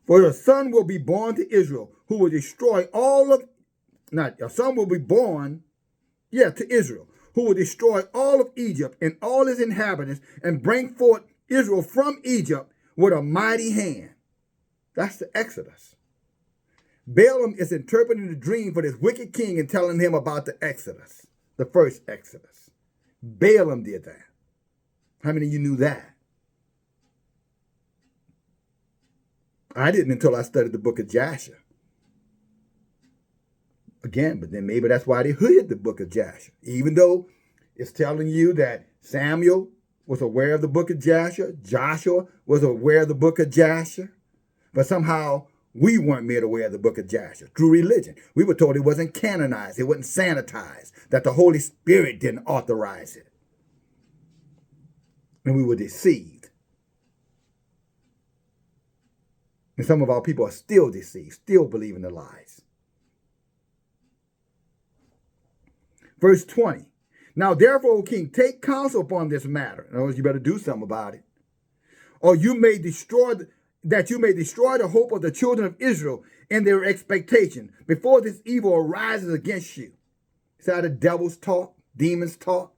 For a son will be born to Israel who will destroy to Israel, who will destroy all of Egypt and all his inhabitants and bring forth Israel from Egypt with a mighty hand. That's the Exodus. Balaam is interpreting the dream for this wicked king and telling him about the Exodus, the first Exodus. Balaam did that. How many of you knew that? I didn't until I studied the book of Jasher. Again, but then maybe that's why they hid the book of Jasher. Even though it's telling you that Samuel was aware of the book of Jasher, Joshua was aware of the book of Jasher, But somehow we weren't made aware of the book of Jasher through religion. We were told it wasn't canonized, it wasn't sanitized, that the Holy Spirit didn't authorize it. And we were deceived. And some of our people are still deceived, still believing the lies. Verse 20. Now therefore, O king, take counsel upon this matter. In other words, you better do something about it. Or you may destroy the hope of the children of Israel in their expectation before this evil arises against you. Is that how the devils talk? Demons talk?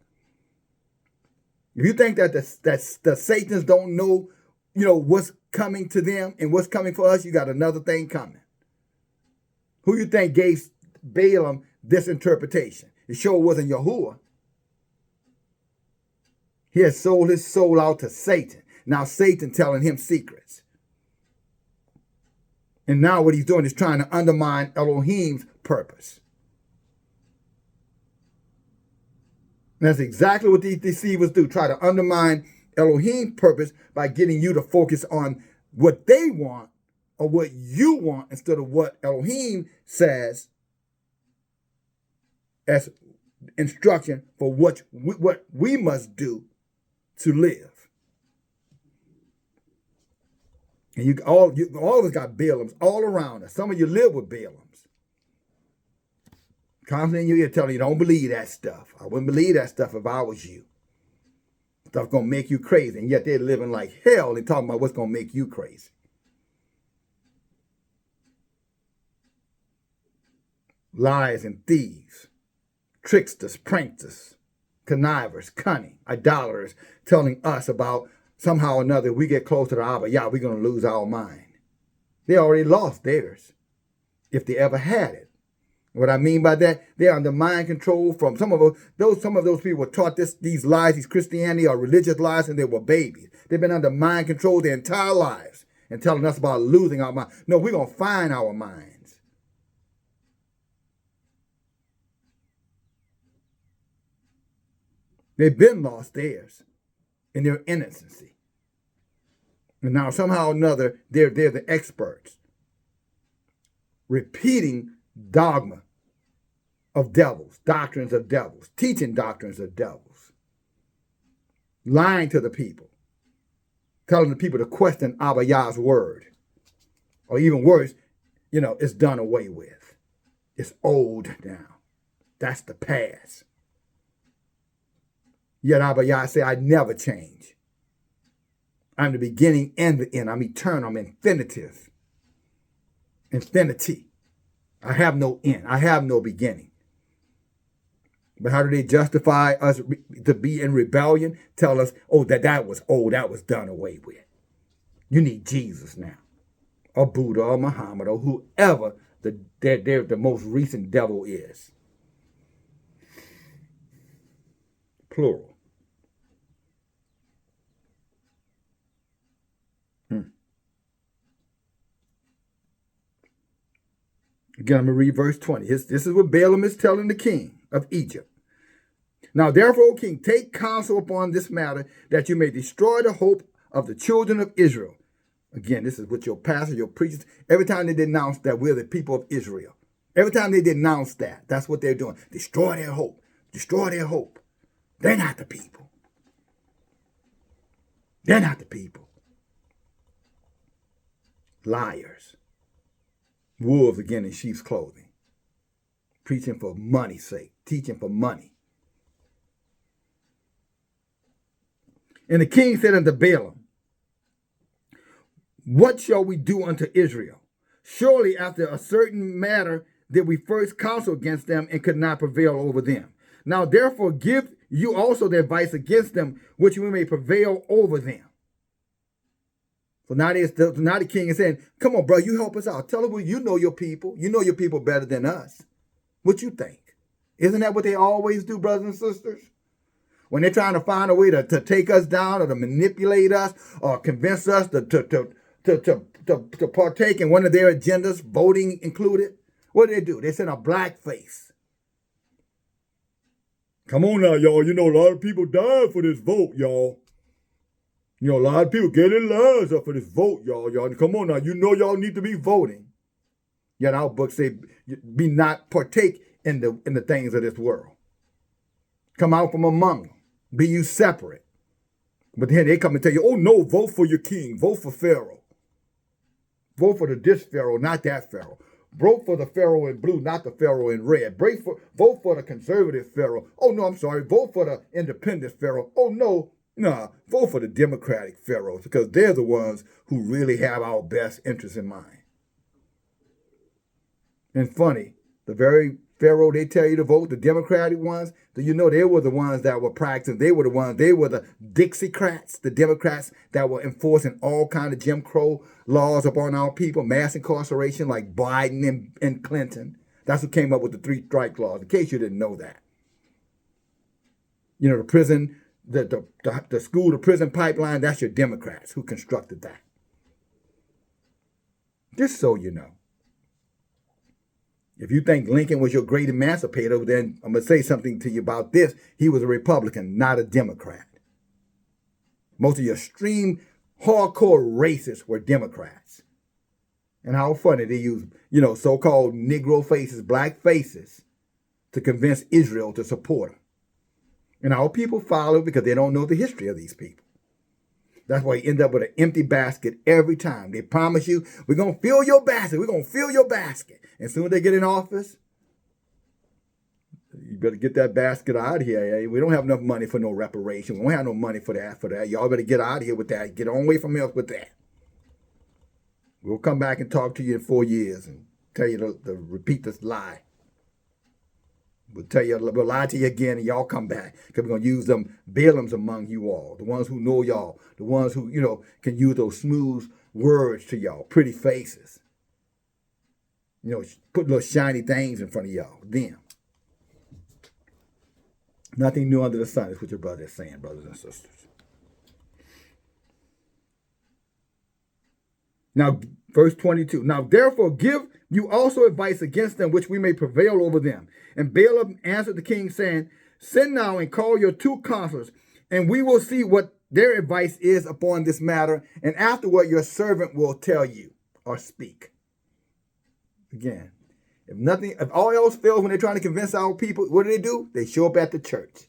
If you think that the Satans don't know, what's coming to them and what's coming for us, you got another thing coming. Who you think gave Balaam this interpretation? It sure wasn't Yahuwah. He had sold his soul out to Satan. Now Satan telling him secrets. And now what he's doing is trying to undermine Elohim's purpose. And that's exactly what these deceivers do. Try to undermine Elohim's purpose by getting you to focus on what they want or what you want instead of what Elohim says as instruction for what we must do to live. And all of us got Balaams all around us. Some of you live with Balaams. Constantly in your ear telling you, don't believe that stuff. I wouldn't believe that stuff if I was you. Stuff going to make you crazy. And yet they're living like hell and talking about what's going to make you crazy. Liars and thieves. Tricksters, pranksters, connivers, cunning, idolaters, telling us about somehow or another, we get closer to Abba, we're going to lose our mind. They already lost theirs, if they ever had it. What I mean by that, they're under mind control from some of those people were taught these lies, these Christianity or religious lies, and they were babies. They've been under mind control their entire lives and telling us about losing our mind. No, we're going to find our minds. They've been lost theirs in their innocency. And now somehow or another, they're the experts. Repeating dogma of devils, doctrines of devils, teaching doctrines of devils. Lying to the people. Telling the people to question Abba Yah's word. Or even worse, it's done away with. It's old now. That's the past. Yet Abba Yah say, I never change. I'm the beginning and the end. I'm eternal. I'm infinitive. Infinity. I have no end. I have no beginning. But how do they justify us to be in rebellion? Tell us, that was old. That was done away with. You need Jesus now. Or Buddha or Muhammad or whoever the most recent devil is. Plural. Again, I'm going to read verse 20. This is what Balaam is telling the king of Egypt. Now, therefore, O king, take counsel upon this matter, that you may destroy the hope of the children of Israel. Again, this is what your pastors, your preachers, every time they denounce that we're the people of Israel. Every time they denounce that, that's what they're doing. Destroy their hope. Destroy their hope. They're not the people. They're not the people. Liars. Wolves again in sheep's clothing. Preaching for money's sake. Teaching for money. And the king said unto Balaam, what shall we do unto Israel? Surely after a certain matter did we first counsel against them and could not prevail over them. Now therefore give you also the advice against them, which we may prevail over them. So now the king is saying, come on, bro, you help us out. Tell them, you know your people. You know your people better than us. What you think? Isn't that what they always do, brothers and sisters? When they're trying to find a way to take us down or to manipulate us or convince us to partake in one of their agendas, voting included, what do? They send a black face. Come on now, y'all. You know, a lot of people died for this vote, y'all. You know, a lot of people get in lines up for this vote, y'all. Y'all, come on now. You know y'all need to be voting. Yet our book say, be not partake in the things of this world. Come out from among them. Be you separate. But then they come and tell you, oh no, vote for your king. Vote for Pharaoh. Vote for this Pharaoh, not that Pharaoh. Vote for the Pharaoh in blue, not the Pharaoh in red. Vote for the conservative Pharaoh. Oh no, I'm sorry. Vote for the independent Pharaoh. Oh no, nah. Vote for the democratic pharaohs because they're the ones who really have our best interests in mind. And funny, the very Pharaoh they tell you to vote, the Democratic ones, you know they were the ones that were practicing. They were the Dixiecrats, the Democrats that were enforcing all kind of Jim Crow laws upon our people, mass incarceration like Biden and Clinton. That's who came up with the 3 strike laws, in case you didn't know that. You know, the prison, the school to prison pipeline, that's your Democrats who constructed that. Just so you know. If you think Lincoln was your great emancipator, then I'm going to say something to you about this. He was a Republican, not a Democrat. Most of your extreme, hardcore racists were Democrats. And how funny they use, so-called Negro faces, black faces, to convince Israel to support them. And our people follow because they don't know the history of these people. That's why you end up with an empty basket every time. They promise you, we're going to fill your basket. We're going to fill your basket. And soon as they get in office, you better get that basket out of here. We don't have enough money for no reparation. We don't have no money for that. Y'all better get out of here with that. Get on away from us with that. We'll come back and talk to you in 4 years and tell you to repeat this lie. We'll lie to you again and y'all come back. Because we're going to use them Balims among you all. The ones who know y'all. The ones who, can use those smooth words to y'all. Pretty faces. Put little shiny things in front of y'all. Them. Nothing new under the sun is what your brother is saying, brothers and sisters. Now, verse 22. Now, therefore, give you also advice against them, which we may prevail over them. And Balaam answered the king, saying, send now and call your 2 counselors, and we will see what their advice is upon this matter, and afterward your servant will tell you or speak. Again, if all else fails when they're trying to convince our people, what do? They show up at the church.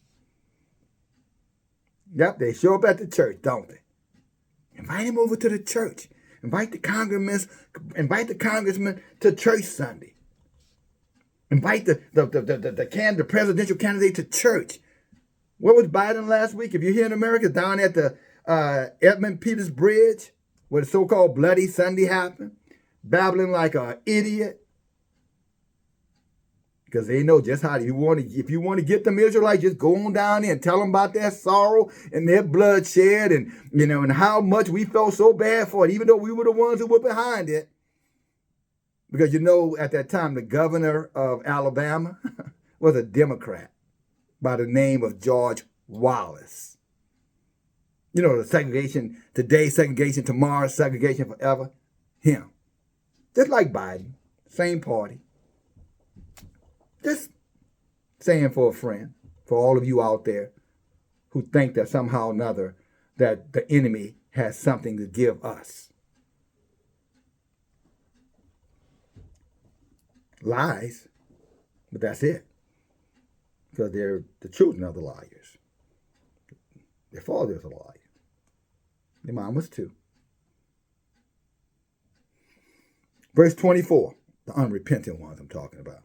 Yep, they show up at the church, don't they? Invite him over to the church. Invite the congressman to church Sunday. Invite the presidential candidate to church. Where was Biden last week? If you're here in America, down at the Edmund Peters Bridge, where the so-called Bloody Sunday happened, babbling like an idiot. Because they know just how if you want to get them Israelites, just go on down there and tell them about their sorrow and their bloodshed and and how much we felt so bad for it, even though we were the ones who were behind it. Because at that time the governor of Alabama was a Democrat by the name of George Wallace. The segregation today, segregation tomorrow, segregation forever. Him. Just like Biden, same party. Just saying for a friend, for all of you out there who think that somehow or another that the enemy has something to give us. Lies, but that's it. Because they're the children of the liars. Their father is a liar. Their mom was too. Verse 24, the unrepentant ones I'm talking about.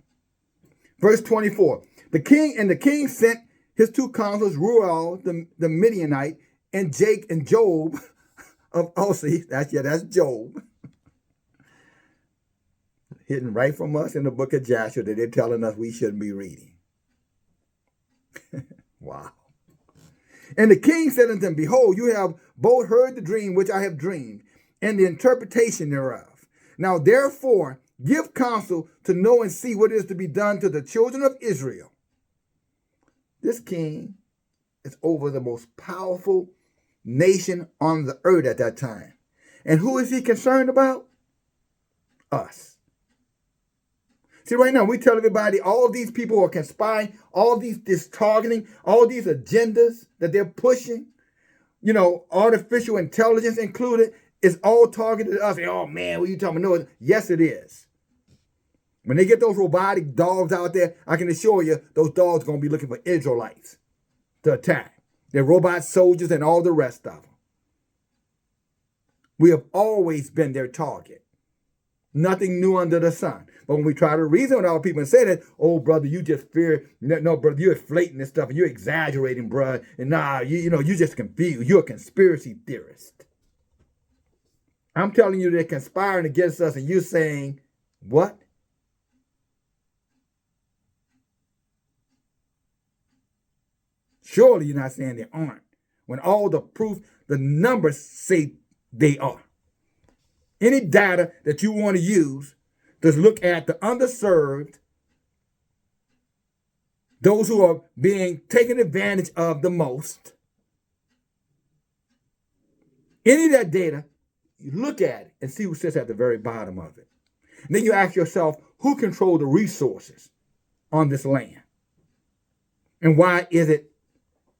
Verse 24, the king sent his 2 counselors, Ruel, the Midianite, and Jake and Job of Ossi. That's Job. Hidden right from us in the book of Jasher that they're telling us we shouldn't be reading. Wow. And the king said unto them, behold, you have both heard the dream which I have dreamed, and the interpretation thereof. Now therefore, give counsel to know and see what is to be done to the children of Israel. This king is over the most powerful nation on the earth at that time. And who is he concerned about? Us. See, right now, we tell everybody all these people are conspiring, all this targeting, all these agendas that they're pushing. artificial intelligence included, is all targeted at us. Oh man, what are you talking about? No, yes, it is. When they get those robotic dogs out there, I can assure you those dogs are going to be looking for Israelites to attack. They're robot soldiers and all the rest of them. We have always been their target. Nothing new under the sun. But when we try to reason with our people and say that, oh, brother, you just fear, no, brother, you're inflating this stuff and you're exaggerating, brother. And you're just confused. You're a conspiracy theorist. I'm telling you they're conspiring against us and you're saying, what? Surely you're not saying they aren't. When all the proof, the numbers say they are. Any data that you want to use, just look at the underserved, those who are being taken advantage of the most. Any of that data, you look at it and see who sits at the very bottom of it. And then you ask yourself, who controls the resources on this land? And why is it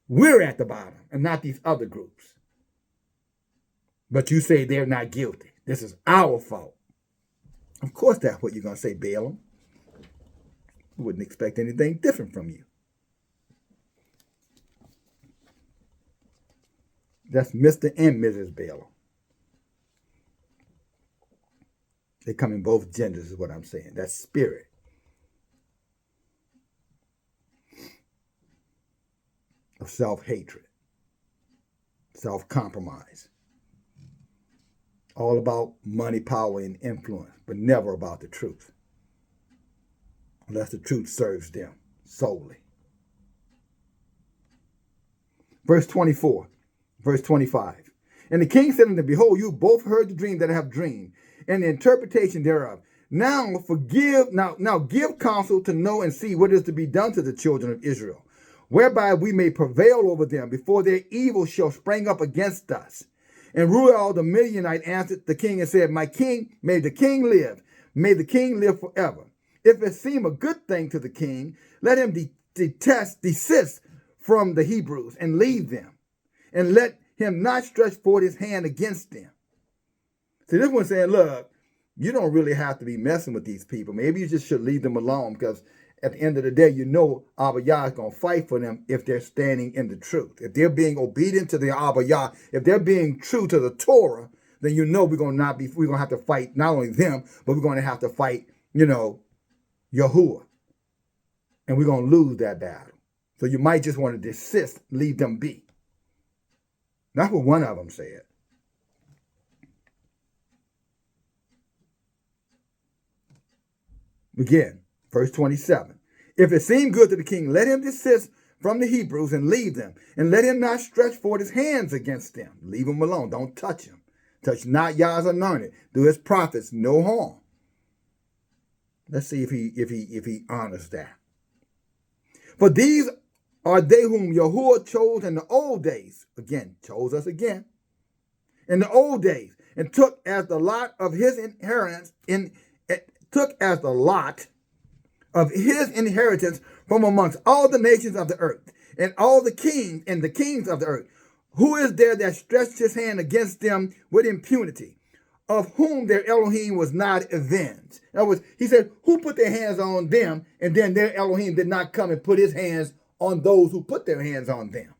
we're at the bottom and not these other groups? But you say they're not guilty. This is our fault. Of course that's what you're going to say, Balim. Wouldn't expect anything different from you. That's Mr. and Mrs. Balim. They come in both genders is what I'm saying. That's spirit. Of self-hatred. Self-compromise. All about money, power, and influence, but never about the truth. Unless the truth serves them solely. Verse 24, verse 25. And the king said unto them, behold, you both heard the dream that I have dreamed, and the interpretation thereof. Now give counsel to know and see what is to be done to the children of Israel, whereby we may prevail over them before their evil shall spring up against us. And Ruel the Midianite answered the king and said, my king, may the king live. May the king live forever. If it seem a good thing to the king, let him desist from the Hebrews and leave them. And let him not stretch forth his hand against them. See, this one's saying, look, you don't really have to be messing with these people. Maybe you just should leave them alone because at the end of the day, Abba Yah is going to fight for them if they're standing in the truth. If they're being obedient to the Abba Yah, if they're being true to the Torah, then we're going to have to fight not only them, but we're going to have to fight, Yahuwah. And we're going to lose that battle. So you might just want to desist, leave them be. That's what one of them said. Again. Verse 27. If it seem good to the king, let him desist from the Hebrews and leave them. And let him not stretch forth his hands against them. Leave him alone. Don't touch him. Touch not Yah's anointed. Do his prophets no harm. Let's see if he honors that. For these are they whom Yahuwah chose in the old days. Again, chose us again. In the old days. And took as the lot of his inheritance from amongst all the nations of the earth, and all the kings and the kings of the earth. Who is there that stretched his hand against them with impunity, of whom their Elohim was not avenged? In other words, he said, who put their hands on them, and then their Elohim did not come and put his hands on those who put their hands on them?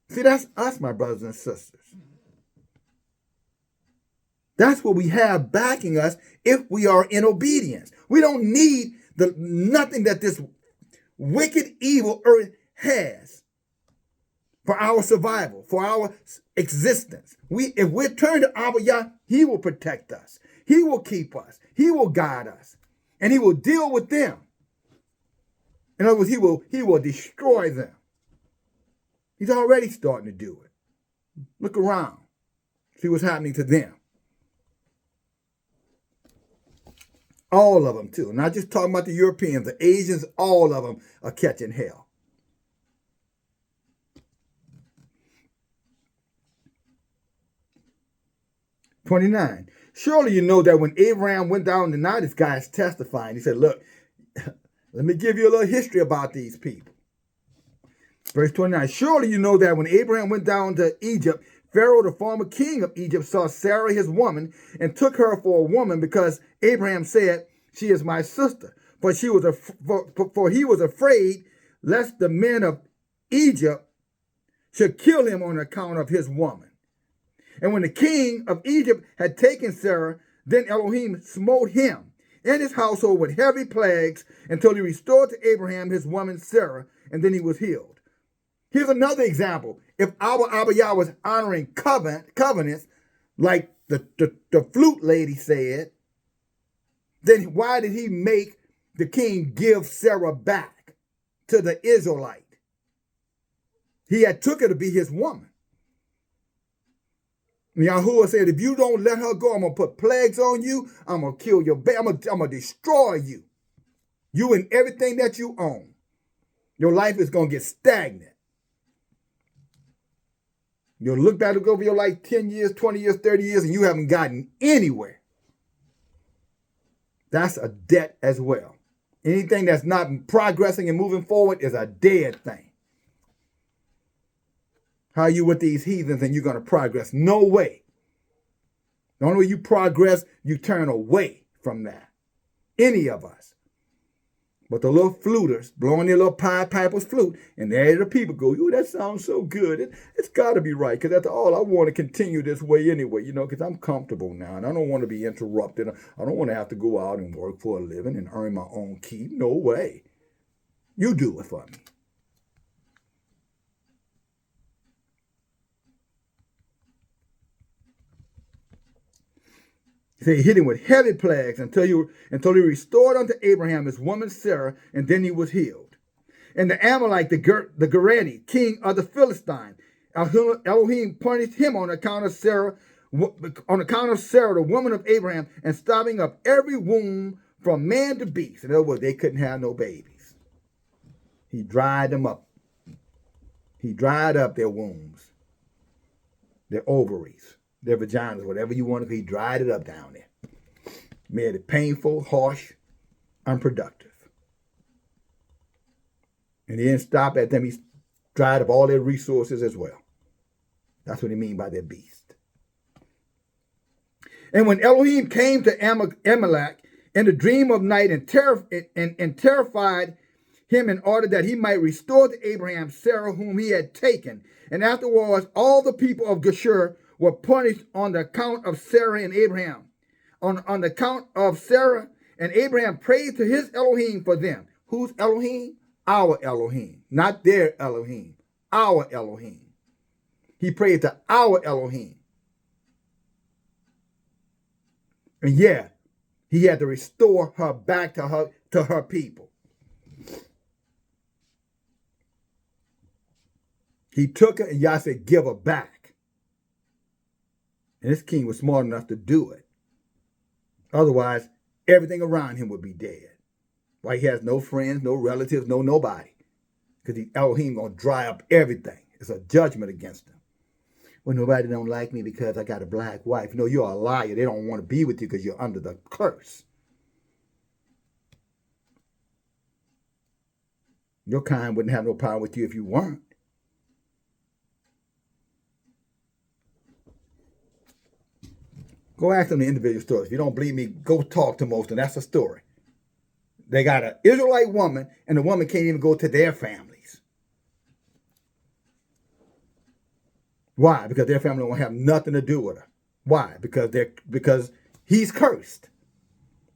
See, that's us, my brothers and sisters. That's what we have backing us if we are in obedience. We don't need nothing that this wicked, evil earth has for our survival, for our existence. If we're turned to Abba Yah, he will protect us. He will keep us. He will guide us. And he will deal with them. In other words, he will destroy them. He's already starting to do it. Look around. See what's happening to them. All of them, too. Not just talking about the Europeans, the Asians, all of them are catching hell. "29. Surely you know that when Abraham went down the night, this guy is testifying. He said, look, let me give you a little history about these people. Verse 29, surely you know that when Abraham went down to Egypt, Pharaoh, the former king of Egypt, saw Sarah, his woman, and took her for a woman because Abraham said, she is my sister. For he was afraid lest the men of Egypt should kill him on account of his woman. And when the king of Egypt had taken Sarah, then Elohim smote him and his household with heavy plagues until he restored to Abraham his woman Sarah, and then he was healed. Here's another example. If our Abba Yah was honoring covenants, like the flute lady said, then why did he make the king give Sarah back to the Israelite? He had took her to be his woman. Yahuwah said, if you don't let her go, I'm going to put plagues on you. I'm going to kill your baby. I'm going to destroy you. You and everything that you own. Your life is going to get stagnant. You'll look back over your life 10 years, 20 years, 30 years, and you haven't gotten anywhere. That's a debt as well. Anything that's not progressing and moving forward is a dead thing. How are you with these heathens and you're going to progress? No way. The only way you progress, you turn away from that. Any of us. But the little fluters blowing their little Pied Piper's flute, and there the people go, "Ooh, that sounds so good. It's got to be right, because after all, I want to continue this way anyway, because I'm comfortable now, and I don't want to be interrupted. I don't want to have to go out and work for a living and earn my own keep. No way. You do it for me." So he hit him with heavy plagues until he restored unto Abraham his woman Sarah, and then he was healed. And the Amalek, the Gerani, king of the Philistines, Elohim punished him on account of Sarah, the woman of Abraham, and stopping up every womb from man to beast. In other words, they couldn't have no babies. He dried them up. He dried up their wombs, their ovaries, their vaginas, whatever you want to be. He dried it up down there. Made it painful, harsh, unproductive. And he didn't stop at them. He dried up all their resources as well. That's what he means by their beast. And when Elohim came to Amalek in the dream of night and terrified him in order that he might restore to Abraham Sarah, whom he had taken. And afterwards, all the people of Jasher were punished on the account of Sarah and Abraham. On the account of Sarah and Abraham prayed to his Elohim for them. Whose Elohim? Our Elohim. Not their Elohim. Our Elohim. He prayed to our Elohim. And yeah, he had to restore her back to her people. He took her and Yah said, give her back. And this king was smart enough to do it. Otherwise, everything around him would be dead. Why he has no friends, no relatives, no nobody. Because the Elohim going to dry up everything. It's a judgment against him. Well, nobody don't like me because I got a black wife. No, you're a liar. They don't want to be with you because you're under the curse. Your kind wouldn't have no power with you if you weren't. Go ask them the individual stories. If you don't believe me, go talk to most of them. That's a story. They got an Israelite woman, and the woman can't even go to their families. Why? Because their family won't have nothing to do with her. Why? Because he's cursed,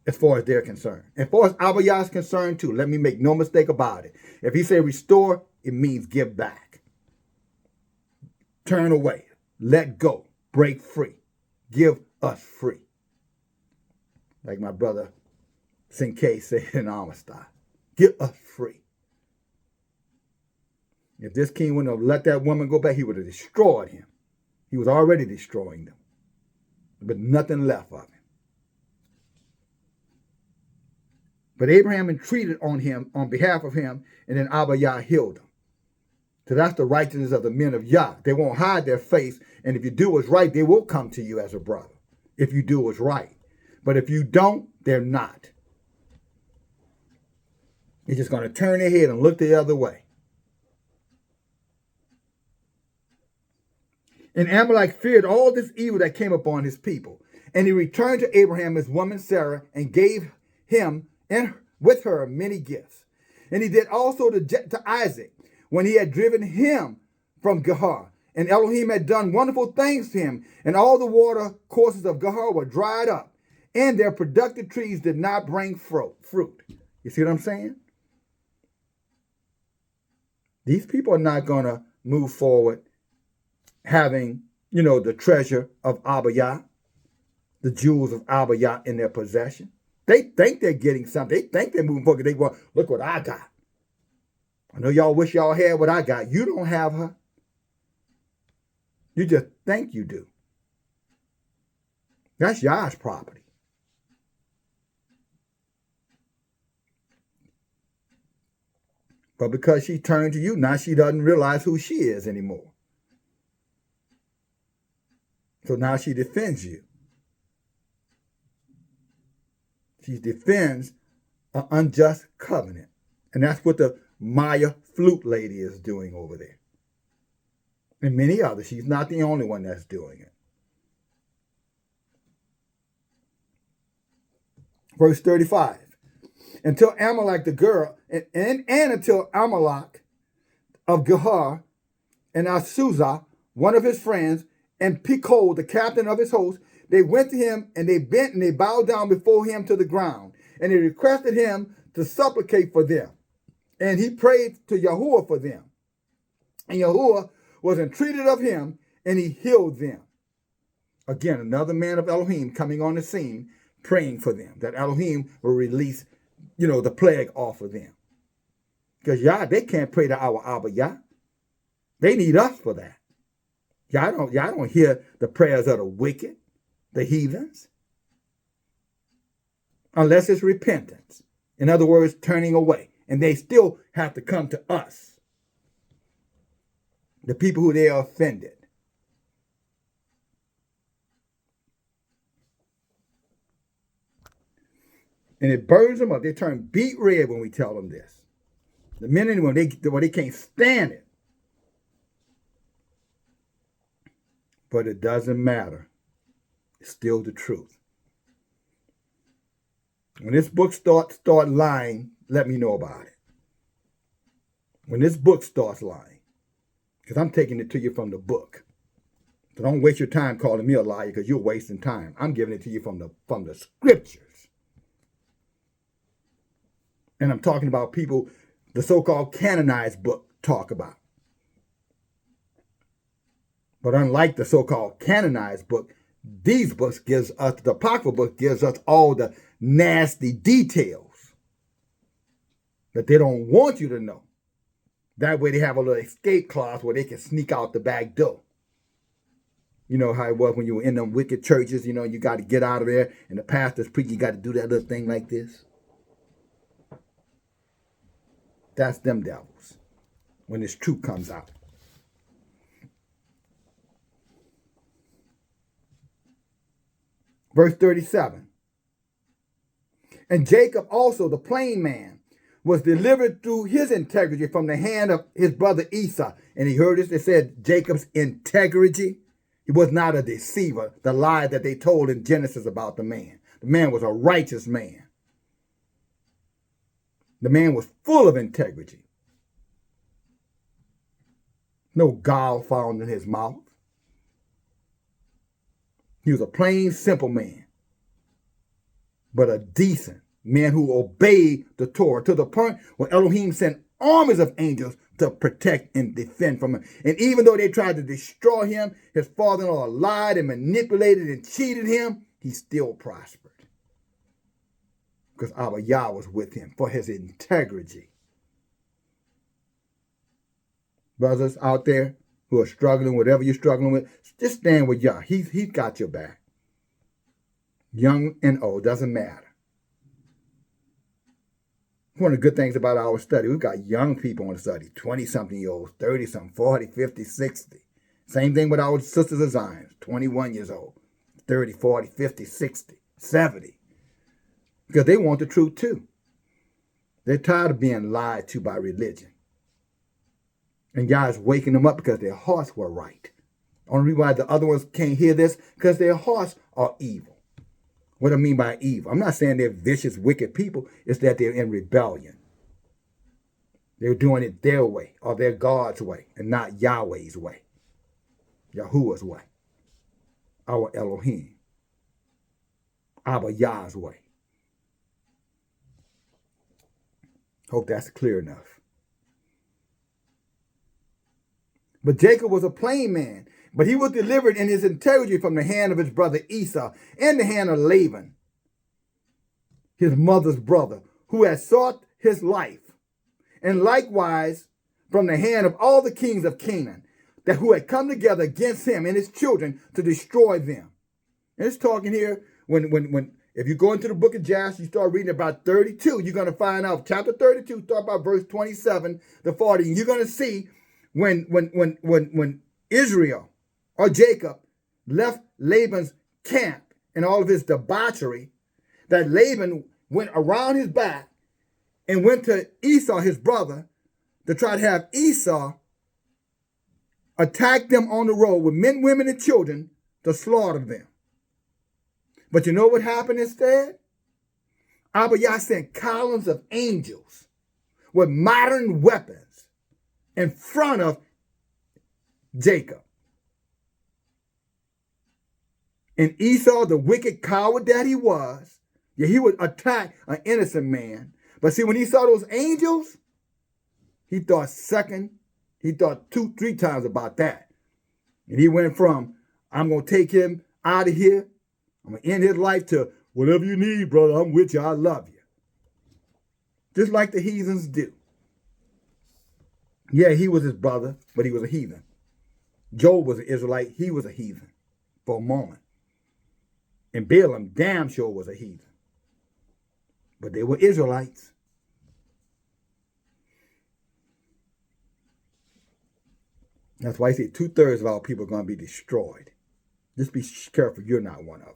as far as they're concerned. As far as Abba Yah is concerned too, let me make no mistake about it. If he say restore, it means give back. Turn away. Let go. Break free. Give us free. Like my brother Sinke said in Amistad. Get us free. If this king wouldn't have let that woman go back, he would have destroyed him. He was already destroying them. But nothing left of him. But Abraham entreated on behalf of him, and then Abba Yah healed him. So that's the righteousness of the men of Yah. They won't hide their face, and if you do what's right, they will come to you as a brother. If you do what's right. But if you don't, they're not. They're just going to turn their head and look the other way. And Amalek feared all this evil that came upon his people. And he returned to Abraham, his woman Sarah, and gave him and with her many gifts. And he did also to Isaac, when he had driven him from Gerar. And Elohim had done wonderful things to him, and all the water courses of Gerar were dried up, and their productive trees did not bring fruit. You see what I'm saying? These people are not going to move forward having, the treasure of Abba Yah, the jewels of Abba Yah in their possession. They think they're getting something. They think they're moving forward. They go, look what I got. I know y'all wish y'all had what I got. You don't have her. You just think you do. That's Yah's property. But because she turned to you, now she doesn't realize who she is anymore. So now she defends you. She defends an unjust covenant. And that's what the Maya flute lady is doing over there. And many others. She's not the only one that's doing it. Verse 35. Until Amalek the girl, and until Amalek of Gerar and Asuzah, one of his friends, and Pekod, the captain of his host, they went to him, and they bent and they bowed down before him to the ground. And they requested him to supplicate for them. And he prayed to Yahuwah for them. And Yahuwah was entreated of him, and he healed them. Again, another man of Elohim coming on the scene, praying for them, that Elohim will release, the plague off of them. Because Yah, they can't pray to our Abba Yah. They need us for that. Y'all don't hear the prayers of the wicked, the heathens, unless it's repentance. In other words, turning away. And they still have to come to us, the people who they are offended. And it burns them up. They turn beet red when we tell them this. The men and women, they can't stand it. But it doesn't matter. It's still the truth. When this book start lying, let me know about it. When this book starts lying, because I'm taking it to you from the book. So don't waste your time calling me a liar, because you're wasting time. I'm giving it to you from the scriptures. And I'm talking about people the so-called canonized book talk about. But unlike the so-called canonized book, these books gives us, the Apocryphal book gives us all the nasty details that they don't want you to know. That way they have a little escape clause where they can sneak out the back door. You know how it was when you were in them wicked churches, you got to get out of there, and the pastor's preaching, you got to do that little thing like this. That's them devils when this truth comes out. Verse 37. And Jacob also, the plain man, was delivered through his integrity from the hand of his brother Esau. And he heard this, it said Jacob's integrity. He was not a deceiver, the lie that they told in Genesis about the man. The man was a righteous man. The man was full of integrity. No gall found in his mouth. He was a plain, simple man, but a decent man who obeyed the Torah to the point where Elohim sent armies of angels to protect and defend from him. And even though they tried to destroy him, his father-in-law lied and manipulated and cheated him, he still prospered. Because Abba Yah was with him for his integrity. Brothers out there who are struggling, whatever you're struggling with, just stand with Yah. He's got your back. Young and old, doesn't matter. One of the good things about our study, we've got young people on the study, 20-something-year-olds, 30-something, 40, 50, 60. Same thing with our sisters of Zion, 21 years old, 30, 40, 50, 60, 70. Because they want the truth too. They're tired of being lied to by religion. And God's waking them up because their hearts were right. Only reason why the other ones can't hear this, because their hearts are evil. What I mean by evil, I'm not saying they're vicious, wicked people. It's that they're in rebellion. They're doing it their way, or their God's way, and not Yahweh's way, Yahuwah's way, our Elohim, our Yah's way. Hope that's clear enough. But Jacob was a plain man, but he was delivered in his integrity from the hand of his brother Esau and the hand of Laban, his mother's brother, who had sought his life, and likewise from the hand of all the kings of Canaan, that who had come together against him and his children to destroy them. And it's talking here, when if you go into the book of Jasher, you start reading about 32, you're going to find out, chapter 32, start about verse 27 to 40, and you're going to see when Israel or Jacob left Laban's camp and all of his debauchery, that Laban went around his back and went to Esau, his brother, to try to have Esau attack them on the road with men, women, and children to slaughter them. But you know what happened instead? Abiyah sent columns of angels with modern weapons in front of Jacob. And Esau, the wicked coward that he was, he would attack an innocent man. But see, when he saw those angels, he thought 2, 3 times about that. And he went from, I'm going to take him out of here, I'm going to end his life, to whatever you need, brother, I'm with you, I love you. Just like the heathens do. Yeah, he was his brother, but he was a heathen. Job was an Israelite, he was a heathen for a moment. And Balaam damn sure was a heathen. But they were Israelites. That's why I say 2/3 of our people are going to be destroyed. Just be careful you're not one of them.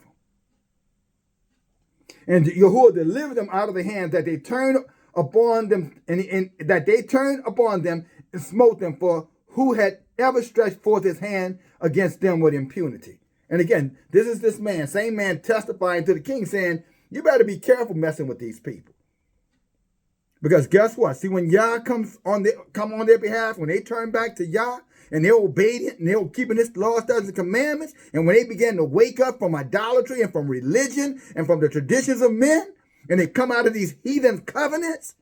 And Yahuwah delivered them out of the hands that they turned upon them, and that they turned upon them and smote them, for who had ever stretched forth his hand against them with impunity. And again, this is this man, same man testifying to the king, saying, you better be careful messing with these people. Because guess what? See, when Yah come on their behalf, when they turn back to Yah, and they're obedient, and they're keeping his laws, statutes, and commandments, and when they begin to wake up from idolatry and from religion and from the traditions of men, and they come out of these heathen covenants,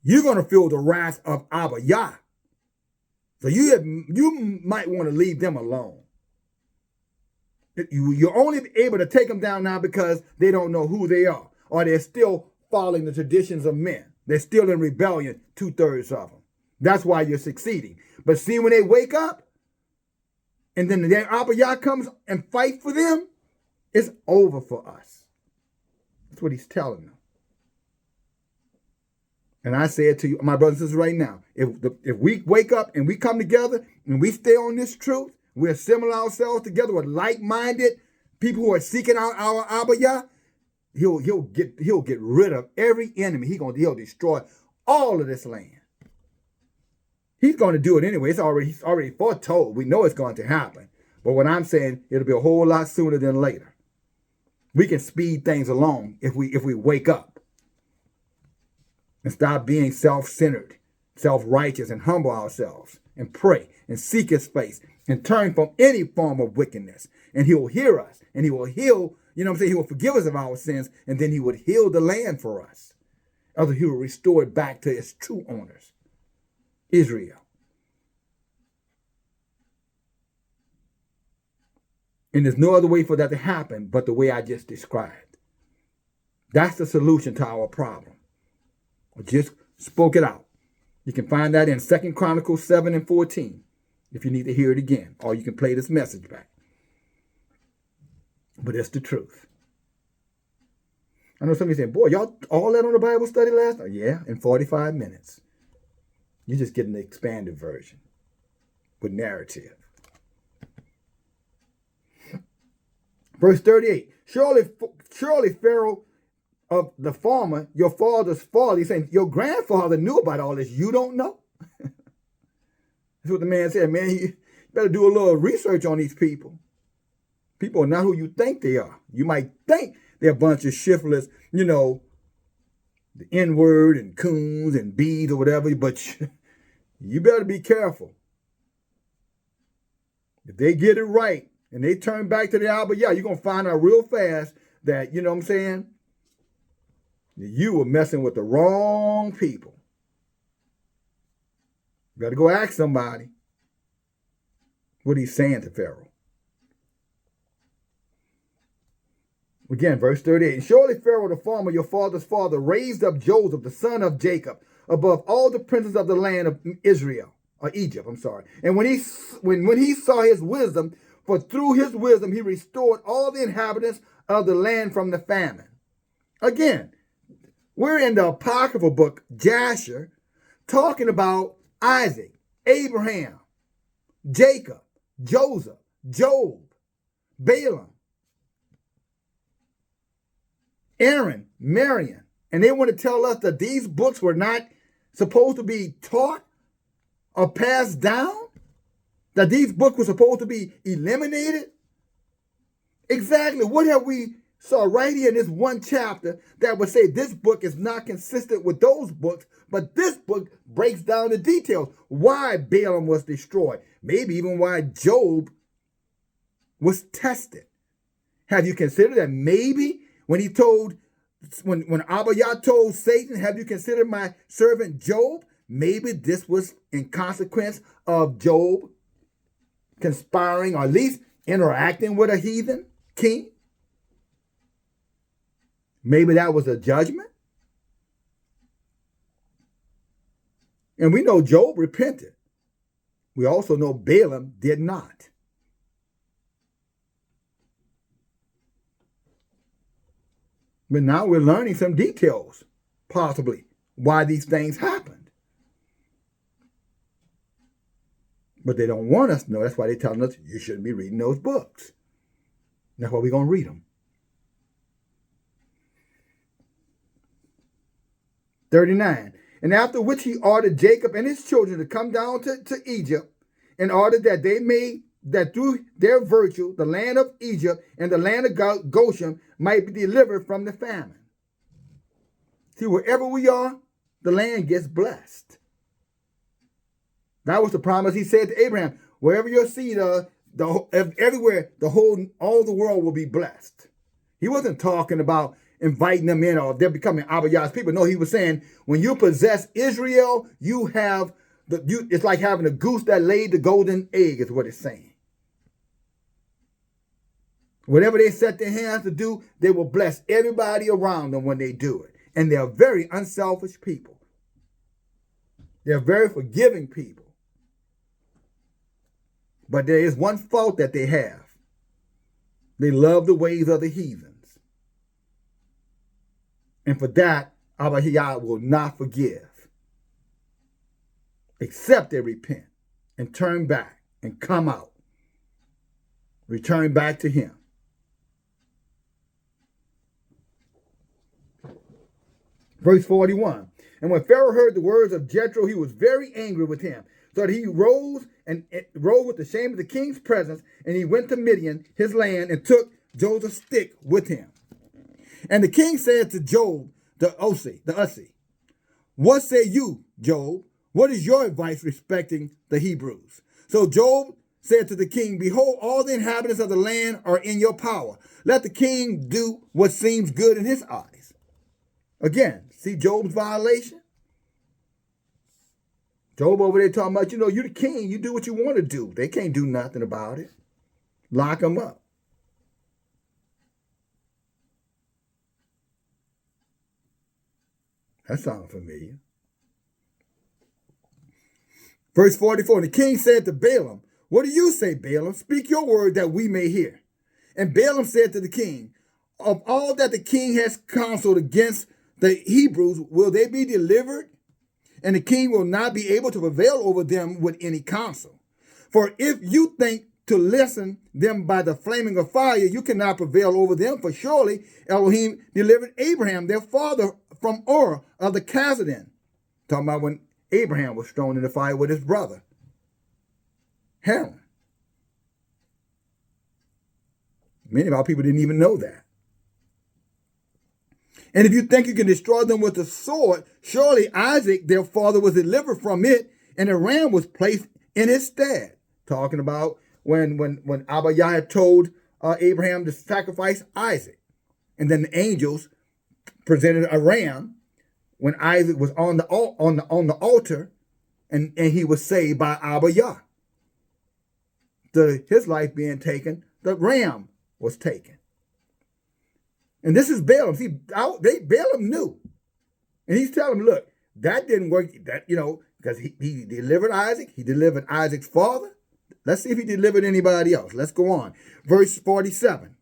you're going to feel the wrath of Abba Yah. So you might want to leave them alone. You're only able to take them down now because they don't know who they are, or they're still following the traditions of men. They're still in rebellion, 2/3 of them. That's why you're succeeding. But see, when they wake up, and then the Abba Yah comes and fight for them, it's over for us. That's what he's telling them. And I say it to you, my brothers and sisters, right now. If we wake up and we come together and we stay on this truth, we assemble ourselves together with like-minded people who are seeking out our Abba Yah, he'll get rid of every enemy. He'll destroy all of this land. He's going to do it anyway. He's already foretold. We know it's going to happen. But what I'm saying, it'll be a whole lot sooner than later. We can speed things along if we wake up and stop being self-centered, self-righteous, and humble ourselves and pray and seek his face and turn from any form of wickedness. And he will hear us, and he will heal, he will forgive us of our sins, and then he would heal the land for us. Other, he will restore it back to its true owners, Israel. And there's no other way for that to happen but the way I just described. That's the solution to our problem. I just spoke it out. You can find that in 2 Chronicles 7 and 14 if you need to hear it again, or you can play this message back. But it's the truth. I know somebody saying, boy, y'all all that on the Bible study last night? Yeah, in 45 minutes. You're just getting the expanded version with narrative. Verse 38, surely Pharaoh of the former, your father's father, he's saying your grandfather knew about all this. You don't know? That's what the man said, man. You better do a little research on these people. People are not who you think they are. You might think they're a bunch of shiftless, the N-word and coons and bees or whatever, but you better be careful. If they get it right and they turn back to the Abba, you're going to find out real fast that, you were messing with the wrong people. You got to go ask somebody what he's saying to Pharaoh. Again, verse 38. And surely Pharaoh, the farmer, your father's father, raised up Joseph, the son of Jacob, above all the princes of the land of Israel, or Egypt, I'm sorry. And when he saw his wisdom, for through his wisdom he restored all the inhabitants of the land from the famine. Again, we're in the apocryphal book, Jasher, talking about Isaac, Abraham, Jacob, Joseph, Job, Balaam, Aaron, Miriam. And they want to tell us that these books were not supposed to be taught or passed down? That these books were supposed to be eliminated? Exactly. What have we saw right here in this one chapter that would say this book is not consistent with those books, but this book breaks down the details. Why Balaam was destroyed. Maybe even why Job was tested. Have you considered that maybe when Abba Yah told Satan, have you considered my servant Job? Maybe this was in consequence of Job conspiring or at least interacting with a heathen king. Maybe that was a judgment. And we know Job repented. We also know Balaam did not. But now we're learning some details, possibly, why these things happened. But they don't want us to know. That's why they're telling us you shouldn't be reading those books. That's why we're going to read them. 39. And after which he ordered Jacob and his children to come down to Egypt, in order that through their virtue, the land of Egypt and the land of Goshen might be delivered from the famine. See, wherever we are, the land gets blessed. That was the promise he said to Abraham. Wherever your seed are, everywhere, all the world will be blessed. He wasn't talking about inviting them in or they're becoming Abba Yah's people. No, he was saying, when you possess Israel, you have it's like having a goose that laid the golden egg, is what it's saying. Whatever they set their hands to do, they will bless everybody around them when they do it. And they're very unselfish people. They're very forgiving people. But there is one fault that they have. They love the ways of the heathens. And for that, Abba Yah will not forgive. Except they repent and turn back and come out. Return back to him. Verse 41. And when Pharaoh heard the words of Jethro, he was very angry with him. So that he rose with the shame of the king's presence, and he went to Midian, his land, and took Joseph's stick with him. And the king said to Job, the Ussi, what say you, Job? What is your advice respecting the Hebrews? So Job said to the king, behold, all the inhabitants of the land are in your power. Let the king do what seems good in his eyes. Again, see Job's violation? Job over there talking about, you're the king. You do what you want to do. They can't do nothing about it. Lock them up. That sounds familiar. Verse 44, and the king said to Balaam, what do you say, Balaam? Speak your word that we may hear. And Balaam said to the king, of all that the king has counseled against the Hebrews, will they be delivered? And the king will not be able to prevail over them with any counsel. For if you think to listen them by the flaming of fire, you cannot prevail over them. For surely Elohim delivered Abraham, their father, from Ur of the Chaldeans. Talking about when Abraham was thrown in the fire with his brother. harem. Many of our people didn't even know that. And if you think you can destroy them with a sword, surely Isaac, their father, was delivered from it, and a ram was placed in his stead. Talking about when Abba Yah had told Abraham to sacrifice Isaac. And then the angels presented a ram when Isaac was on the altar, and he was saved by Abba Yah. His life being taken, the ram was taken. And this is Balaam. See, Balaam knew. And he's telling him, look, that didn't work. That, because he delivered Isaac. He delivered Isaac's father. Let's see if he delivered anybody else. Let's go on. Verse 47.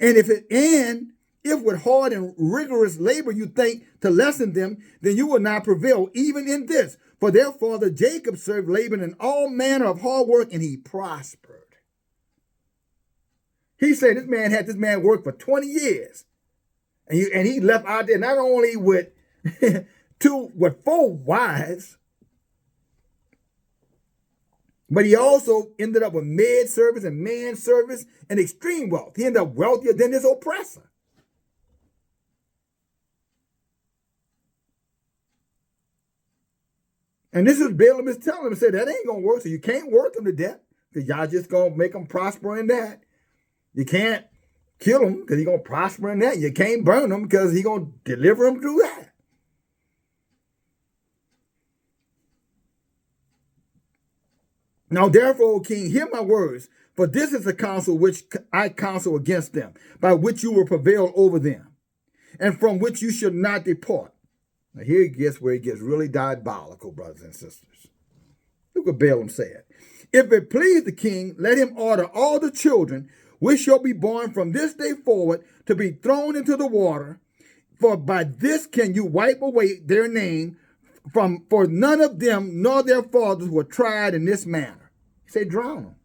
And if with hard and rigorous labor you think to lessen them, then you will not prevail even in this. For their father Jacob served Laban in all manner of hard work, and he prospered. He said this man worked for 20 years. And he left out there not only with 4 wives, but he also ended up with maid service and man service and extreme wealth. He ended up wealthier than his oppressor. And this is Balaam is telling him, that ain't going to work. So you can't work him to death because y'all just going to make him prosper in that. You can't kill him because he's going to prosper in that. You can't burn him because he's going to deliver him through that. Now, therefore, O king, hear my words, for this is the counsel which I counsel against them, by which you will prevail over them, and from which you should not depart. Now, here it gets where it gets really diabolical, brothers and sisters. Look what Balaam said. If it please the king, let him order all the children which shall be born from this day forward to be thrown into the water, for by this can you wipe away their name for none of them nor their fathers were tried in this manner. He said, drown them.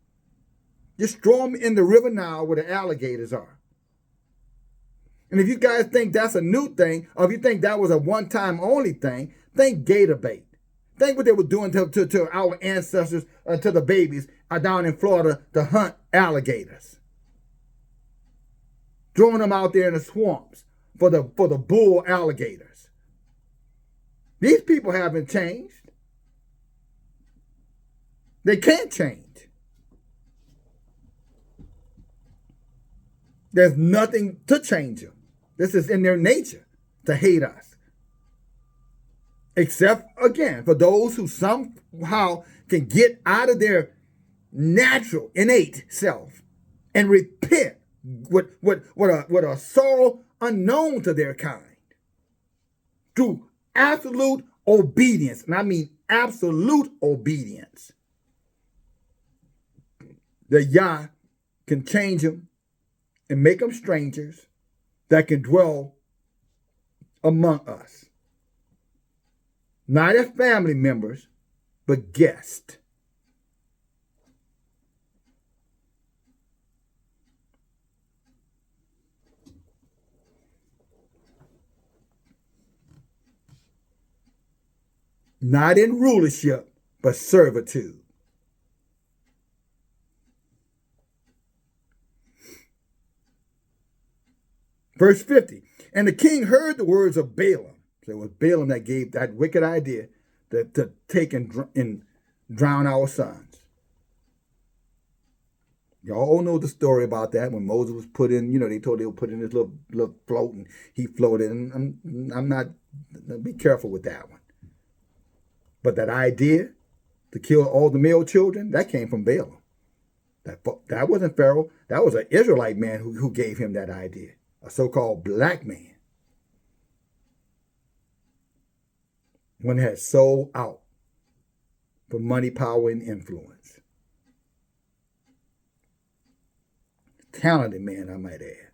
Just throw them in the river Nile where the alligators are. And if you guys think that's a new thing, or if you think that was a one-time only thing, think gator bait. Think what they were doing to our ancestors, to the babies down in Florida to hunt alligators. Throwing them out there in the swamps for the bull alligators. These people haven't changed. They can't change. There's nothing to change them. This is in their nature to hate us. Except, again, for those who somehow can get out of their natural, innate self and repent with a sorrow unknown to their kind through absolute obedience. And I mean absolute obedience. The Yah can change them and make them strangers that can dwell among us. Not as family members, but guests. Not in rulership, but servitude. Verse 50, and the king heard the words of Balaam. So it was Balaam that gave that wicked idea to take and drown our sons. Y'all all know the story about that when Moses was put in, they told they would put in this little float and he floated. And I'm not, be careful with that one. But that idea to kill all the male children, that came from Balaam. That wasn't Pharaoh. That was an Israelite man who gave him that idea. A so-called black man. One that had sold out for money, power, and influence. Talented man, I might add.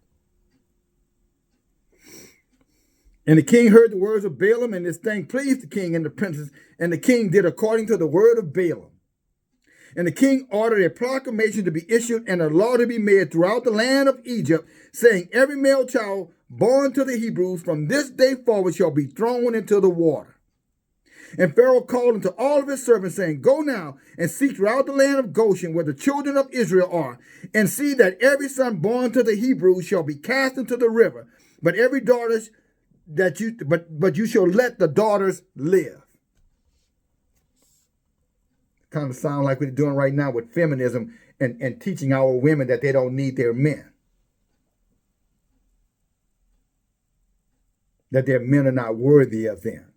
And the king heard the words of Balaam, and this thing pleased the king and the princes, and the king did according to the word of Balaam. And the king ordered a proclamation to be issued and a law to be made throughout the land of Egypt, saying, every male child born to the Hebrews from this day forward shall be thrown into the water. And Pharaoh called unto all of his servants, saying, Go now and seek throughout the land of Goshen, where the children of Israel are, and see that every son born to the Hebrews shall be cast into the river, but every daughter but you shall let the daughters live. Kind of sound like we're doing right now with feminism and teaching our women that they don't need their men. That their men are not worthy of them,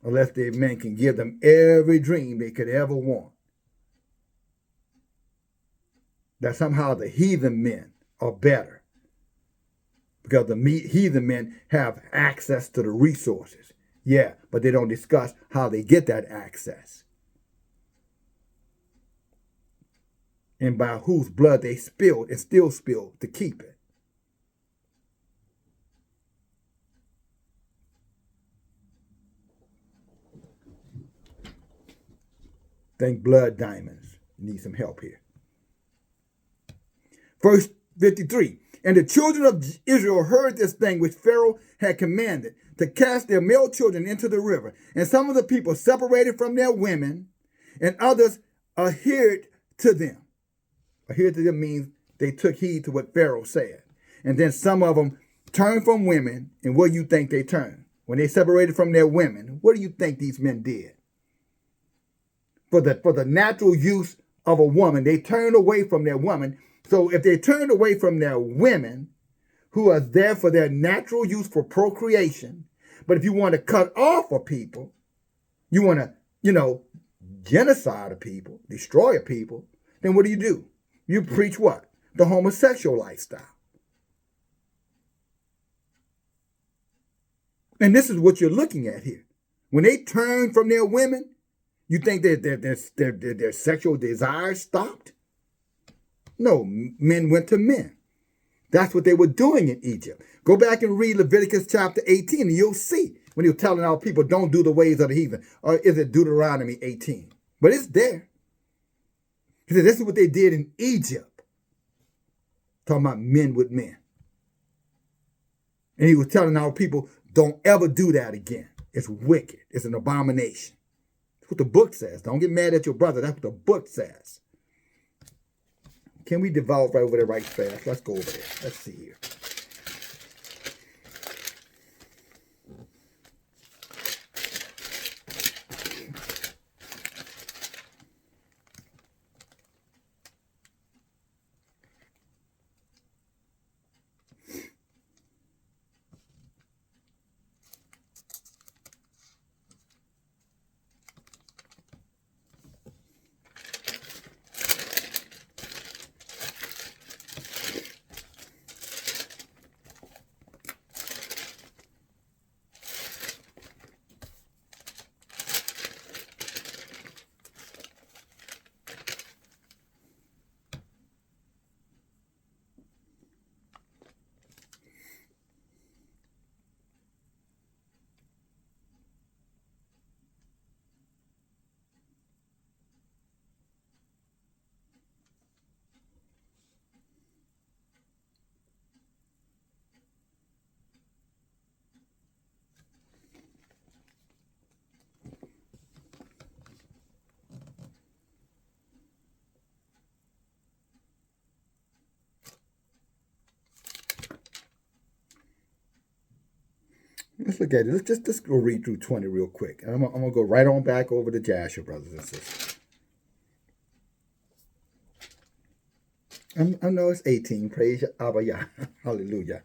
unless their men can give them every dream they could ever want. That somehow the heathen men are better, because the heathen men have access to the resources. Yeah, but they don't discuss how they get that access. And by whose blood they spilled and still spill to keep it. Think blood diamonds. Need some help here. Verse 53. And the children of Israel heard this thing which Pharaoh had commanded, to cast their male children into the river. And some of the people separated from their women, and others adhered to them. Adhered to them means they took heed to what Pharaoh said. And then some of them turned from women, and where do you think they turned? When they separated from their women, what do you think these men did? For the natural use of a woman, they turned away from their woman. So if they turned away from their women, who are there for their natural use for procreation, but if you want to cut off a people, you want to, genocide a people, destroy a people, then what do? You preach what? The homosexual lifestyle. And this is what you're looking at here. When they turn from their women, you think that their sexual desires stopped? No, men went to men. That's what they were doing in Egypt. Go back and read Leviticus chapter 18 and you'll see when he was telling our people, don't do the ways of the heathen. Or is it Deuteronomy 18? But it's there. He said, this is what they did in Egypt. Talking about men with men. And he was telling our people, don't ever do that again. It's wicked. It's an abomination. That's what the book says. Don't get mad at your brother. That's what the book says. Can we develop right over there right fast? Let's go over there. Let's see here. Let's look at it. Let's just go read through 20 real quick. And I'm going to go right on back over to Jasher, brothers and sisters. I know it's 18. Praise Abba Yah. Hallelujah.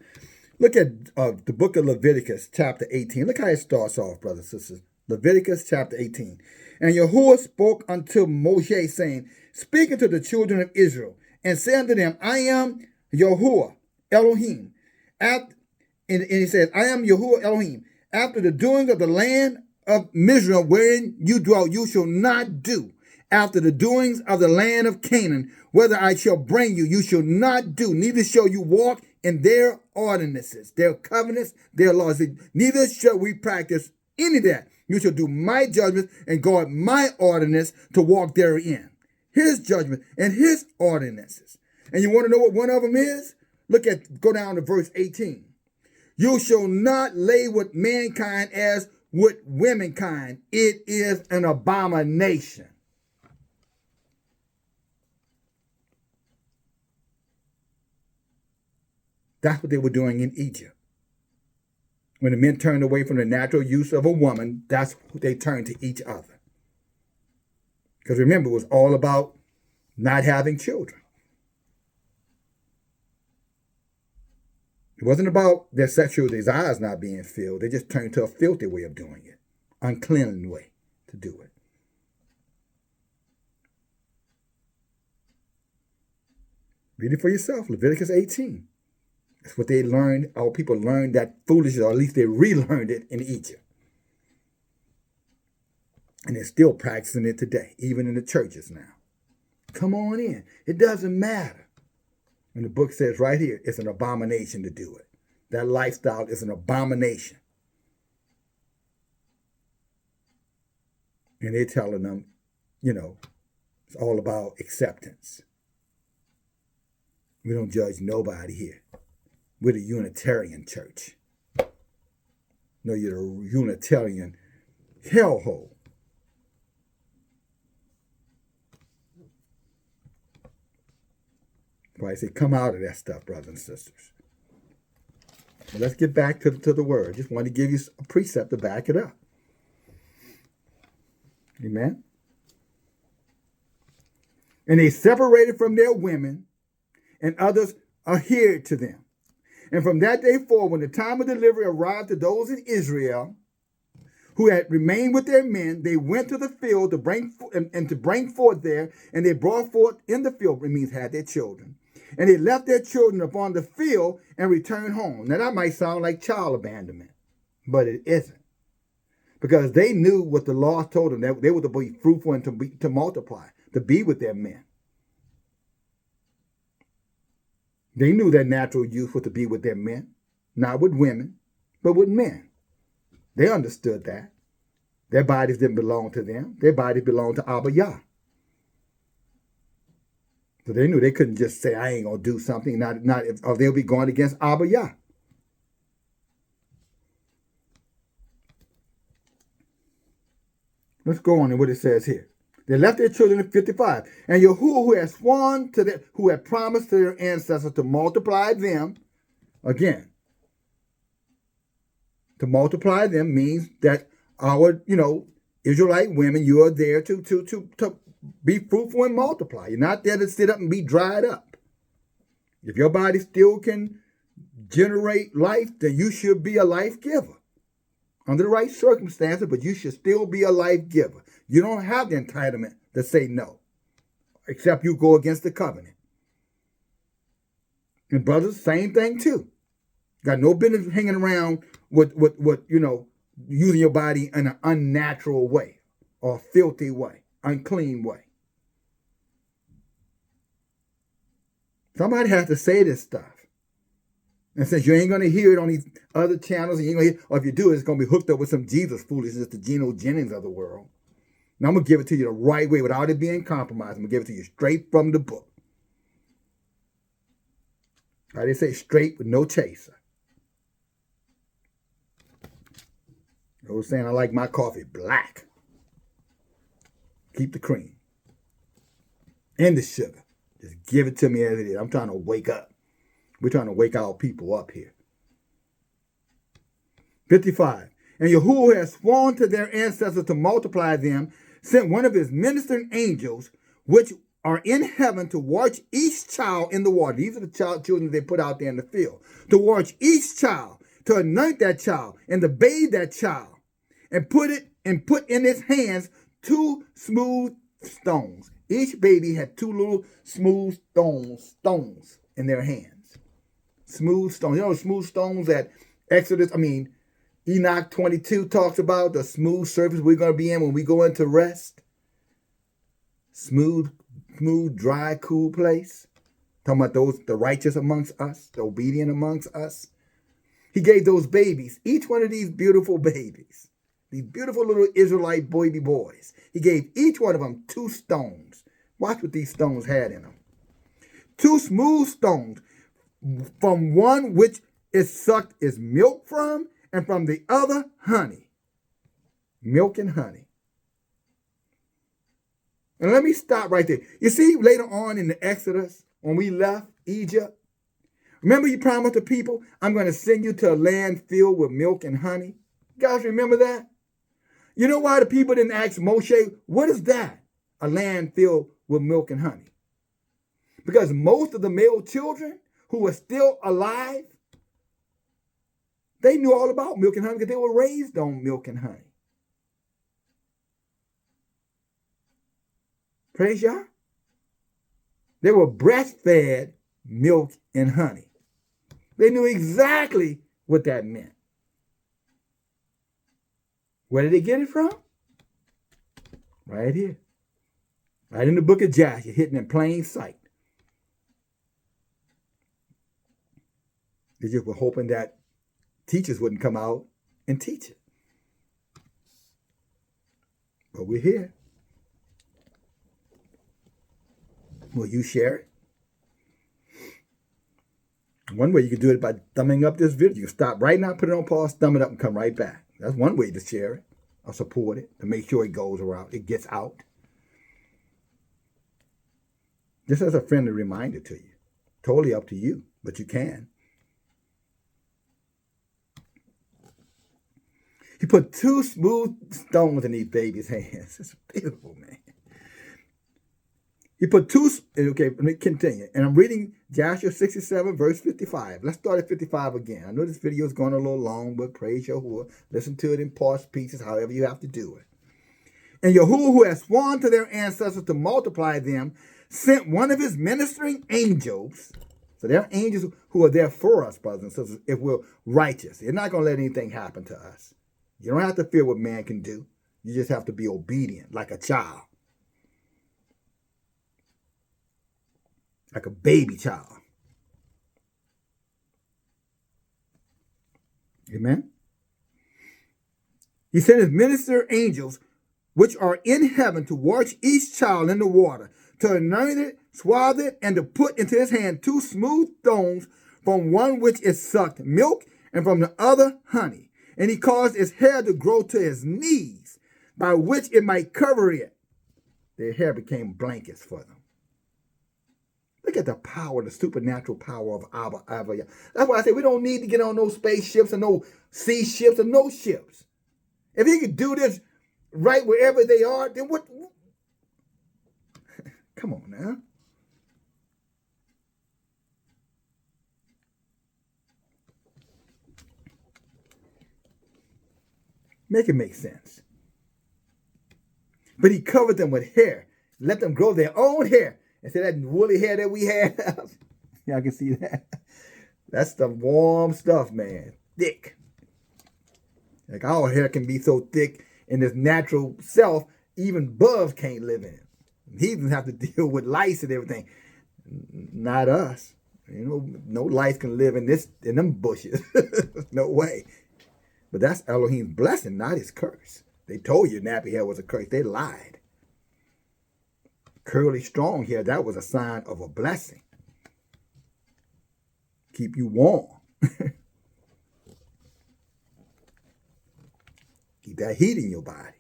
Look at the book of Leviticus, chapter 18. Look how it starts off, brothers and sisters. Leviticus, chapter 18. And Yahuwah spoke unto Moshe, saying, Speak unto the children of Israel, and say unto them, I am Yahuwah Elohim. And he says, I am Yahuwah Elohim. After the doing of the land of Mizraim wherein you dwell, you shall not do. After the doings of the land of Canaan, whether I shall bring you, you shall not do. Neither shall you walk in their ordinances, their covenants, their laws. Neither shall we practice any of that. You shall do my judgments and guard my ordinance to walk therein. His judgment and his ordinances. And you want to know what one of them is? Go down to verse 18. You shall not lay with mankind as with womankind. It is an abomination. That's what they were doing in Egypt. When the men turned away from the natural use of a woman, that's what they turned to each other. Because remember, it was all about not having children. It wasn't about their sexual desires not being filled. They just turned to a filthy way of doing it, unclean way to do it. Read it for yourself, Leviticus 18. That's what they learned. Our people learned that foolishness, or at least they relearned it in Egypt. And they're still practicing it today, even in the churches now. Come on in. It doesn't matter. And the book says right here, it's an abomination to do it. That lifestyle is an abomination. And they're telling them, it's all about acceptance. We don't judge nobody here. We're the Unitarian church. No, you're the Unitarian hellhole. Why I say, come out of that stuff, brothers and sisters. But let's get back to the word. Just want to give you a precept to back it up. Amen. And they separated from their women, and others adhered to them. And from that day forward, when the time of delivery arrived to those in Israel who had remained with their men, they went to the field to bring forth there, and they brought forth in the field, it means had their children. And they left their children upon the field and returned home. Now that might sound like child abandonment, but it isn't. Because they knew what the law told them, that they were to be fruitful and to multiply, to be with their men. They knew their natural youth was to be with their men, not with women, but with men. They understood that. Their bodies didn't belong to them. Their bodies belonged to Abba Yah. So they knew they couldn't just say, I ain't going to do something, or they'll be going against Abba Yah. Let's go on to what it says here. They left their children in 55. And Yahuwah, who had sworn to them, who had promised to their ancestors to multiply them, again, to multiply them means that our, Israelite women, you are there to be fruitful and multiply. You're not there to sit up and be dried up. If your body still can generate life, then you should be a life giver. Under the right circumstances, but you should still be a life giver. You don't have the entitlement to say no, except you go against the covenant. And brothers, same thing too. Got no business hanging around with using your body in an unnatural way or filthy way, unclean way. Somebody has to say this stuff. And since you ain't going to hear it on these other channels, and you ain't gonna hear, or if you do, it's going to be hooked up with some Jesus foolishness, the Geno Jennings of the world. Now I'm going to give it to you the right way without it being compromised. I'm going to give it to you straight from the book. I didn't say straight with no chaser. I was saying I like my coffee black. Keep the cream. And the sugar. Just give it to me as it is. I'm trying to wake up. We're trying to wake our people up here. 55. And Yahuwah has sworn to their ancestors to multiply them, sent one of his ministering angels, which are in heaven, to watch each child in the water. These are the children they put out there in the field. To watch each child, to anoint that child, and to bathe that child, and put in his hands 2 smooth stones. Each baby had 2 little smooth stones in their hands. Smooth stones. You know the smooth stones that Enoch 22 talks about, the smooth surface we're going to be in when we go into rest. Smooth, dry, cool place. Talking about the righteous amongst us, the obedient amongst us. He gave those babies, each one of these beautiful babies, these beautiful little Israelite baby boys, he gave each one of them 2 stones. Watch what these stones had in them. 2 smooth stones, from one which is sucked is milk from, and from the other honey. Milk and honey. And let me stop right there. You see, later on in the Exodus, when we left Egypt, remember you promised the people, I'm going to send you to a land filled with milk and honey? You guys remember that? You know why the people didn't ask Moshe, what is that? A land filled with milk and honey. Because most of the male children who were still alive, they knew all about milk and honey because they were raised on milk and honey. Praise Yah. They were breastfed milk and honey. They knew exactly what that meant. Where did they get it from? Right here. Right in the book of Jasher, hidden in plain sight. They just were hoping that teachers wouldn't come out and teach it. But we're here. Will you share it? One way you can do it by thumbing up this video. You can stop right now, put it on pause, thumb it up, and come right back. That's one way to share it or support it, to make sure it goes around, it gets out. Just as a friendly reminder to you. Totally up to you, but you can. He put 2 smooth stones in these babies' hands. It's beautiful, man. He put 2, okay, let me continue. And I'm reading Jasher 67, verse 55. Let's start at 55 again. I know this video is going a little long, but praise Yahuwah. Listen to it in parts, pieces, however you have to do it. And Yahuwah, who has sworn to their ancestors to multiply them, sent one of his ministering angels. So there are angels who are there for us, brothers and sisters, if we're righteous. They're not going to let anything happen to us. You don't have to fear what man can do. You just have to be obedient, like a child. Like a baby child. Amen? He sent his minister angels, which are in heaven, to watch each child in the water, to anoint it, swathe it, and to put into his hand 2 smooth stones, from one which is sucked milk, and from the other honey. And he caused its hair to grow to his knees, by which it might cover it. Their hair became blankets for them. Look at the power, the supernatural power of Abba. That's why I say we don't need to get on no spaceships and no sea ships and no ships. If he could do this right wherever they are, then what? Come on now. Make it make sense. But he covered them with hair, let them grow their own hair. Instead of that woolly hair that we have. Y'all can see that. That's the warm stuff, man. Thick. Like our hair can be so thick in this natural self, even bugs can't live in it. Heathens have to deal with lice and everything. Not us. You know, no lice can live in them bushes. No way. But that's Elohim's blessing, not his curse. They told you nappy hair was a curse. They lied. Curly, strong hair, that was a sign of a blessing. Keep you warm. Keep that heat in your body.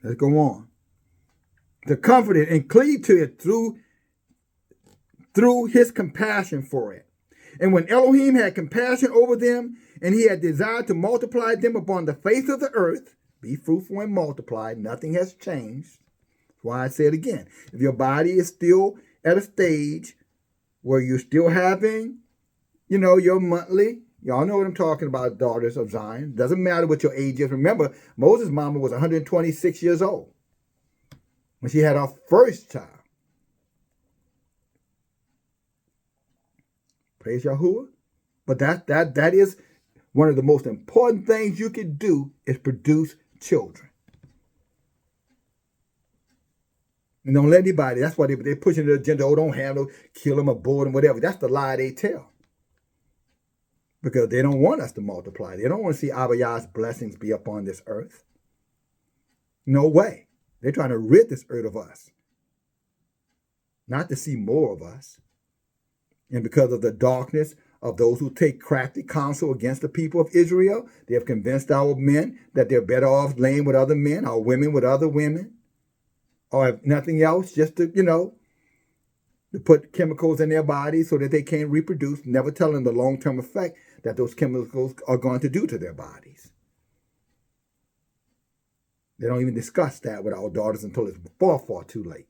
Let's go on. To comfort it and cleave to it through his compassion for it. And when Elohim had compassion over them, and he had desired to multiply them upon the face of the earth, be fruitful and multiply, nothing has changed. That's why I say it again. If your body is still at a stage where you're still having, your monthly, y'all know what I'm talking about, daughters of Zion. Doesn't matter what your age is. Remember, Moses' mama was 126 years old when she had her first child. Praise Yahuwah. But that is one of the most important things you can do is produce children. And don't let anybody, that's why they're pushing the agenda, don't have no, kill them, abort them, whatever. That's the lie they tell. Because they don't want us to multiply. They don't want to see Abba Yah's blessings be upon this earth. No way. They're trying to rid this earth of us. Not to see more of us. And because of the darkness of those who take crafty counsel against the people of Israel. They have convinced our men that they're better off laying with other men, our women with other women, or if nothing else, just to, to put chemicals in their bodies so that they can't reproduce, never telling the long-term effect that those chemicals are going to do to their bodies. They don't even discuss that with our daughters until it's far, far too late.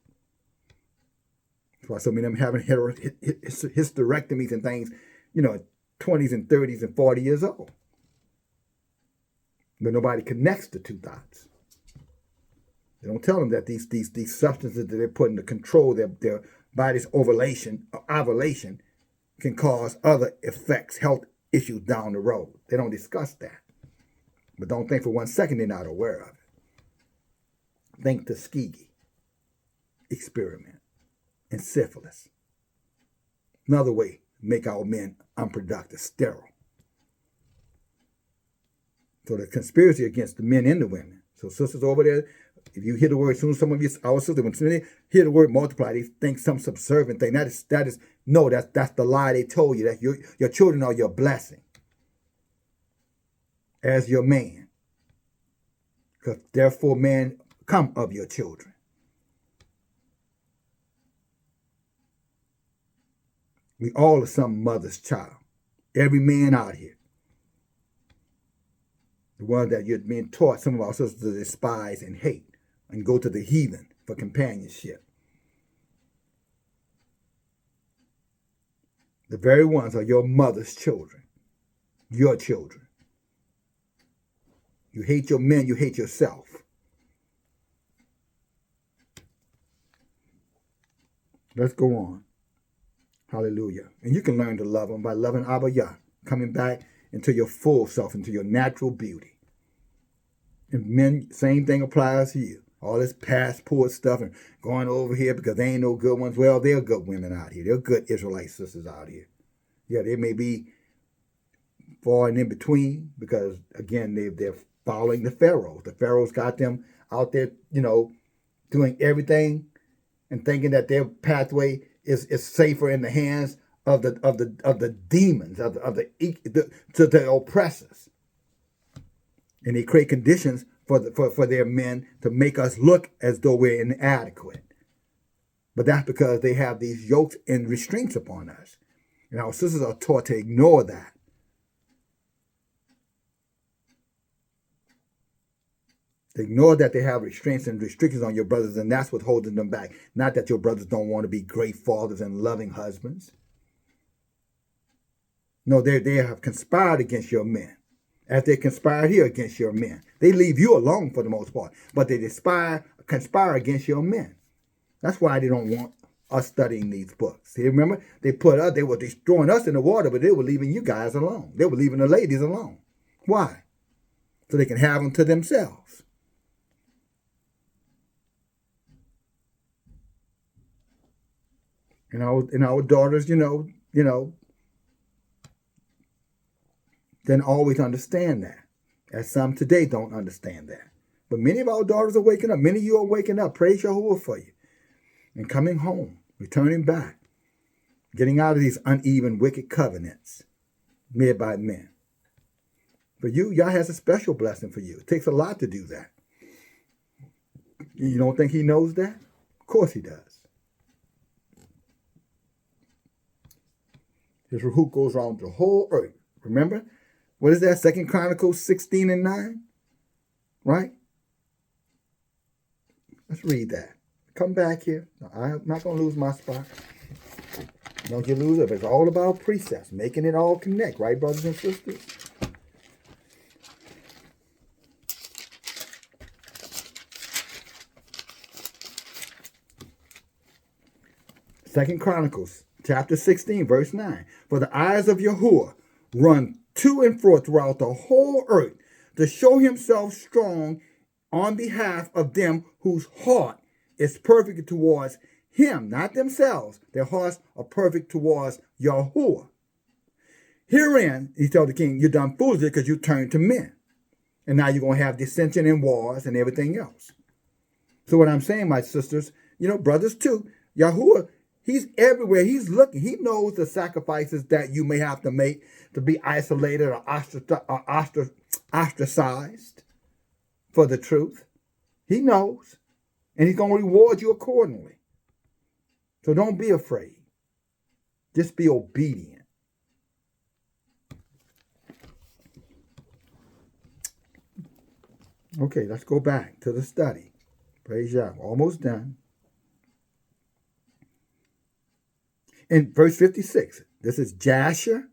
That's why so many of them having hysterectomies and things, 20s and 30s and 40 years old. But nobody connects the two dots. They don't tell them that these substances that they're putting to control their body's ovulation can cause other effects, health issues down the road. They don't discuss that. But don't think for 1 second they're not aware of it. Think Tuskegee experiment and syphilis. Another way to make our men unproductive, sterile. So the conspiracy against the men and the women. So sisters over there, if you hear the word, soon some of our sisters, when they hear the word multiply, they think some subservient thing. That's the lie they told you, that your children are your blessing as your man. Because therefore man come of your children. We all are some mother's child. Every man out here. The one that you're being taught, some of our sisters to despise and hate and go to the heathen for companionship. The very ones are your mother's children. Your children. You hate your men, you hate yourself. Let's go on. Hallelujah. And you can learn to love them by loving Abba Yah, coming back into your full self, into your natural beauty. And men, same thing applies to you. All this passport stuff and going over here because they ain't no good ones. Well, they're good women out here. They're good Israelite sisters out here. Yeah, they may be falling in between because, again, they're following the Pharaoh. The Pharaoh's got them out there, doing everything and thinking that their pathway is safer in the hands of the demons, to the oppressors. And they create conditions for their men to make us look as though we're inadequate. But that's because they have these yokes and restraints upon us. And our sisters are taught to ignore that. They ignore that they have restraints and restrictions on your brothers, and that's what's holding them back. Not that your brothers don't want to be great fathers and loving husbands. No, they have conspired against your men. As they conspire here against your men. They leave you alone for the most part, but they conspire against your men. That's why they don't want us studying these books. See, remember, they were destroying us in the water, but they were leaving you guys alone. They were leaving the ladies alone. Why? So they can have them to themselves. And our daughters, didn't always understand that. As some today don't understand that. But many of our daughters are waking up. Many of you are waking up. Praise Yahuwah for you. And coming home, returning back, getting out of these uneven, wicked covenants made by men. For you, Yah has a special blessing for you. It takes a lot to do that. You don't think he knows that? Of course he does. His Ruach goes around the whole earth. Remember? What is that? 2 Chronicles 16:9? Right? Let's read that. Come back here. I'm not going to lose my spot. Don't you lose it. It's all about precepts, making it all connect. Right, brothers and sisters? Second Chronicles chapter 16, verse 9. For the eyes of Yahuwah run to and fro throughout the whole earth to show himself strong on behalf of them whose heart is perfect towards him, not themselves. Their hearts are perfect towards Yahuwah. Herein, he told the king, you're done foolishly because you turned to men. And now you're going to have dissension and wars and everything else. So what I'm saying, my sisters, brothers too, Yahuwah He's everywhere. He's looking. He knows the sacrifices that you may have to make to be isolated or ostracized for the truth. He knows. And he's going to reward you accordingly. So don't be afraid. Just be obedient. Okay, let's go back to the study. Praise God. Almost done. In verse 56, this is Jasher,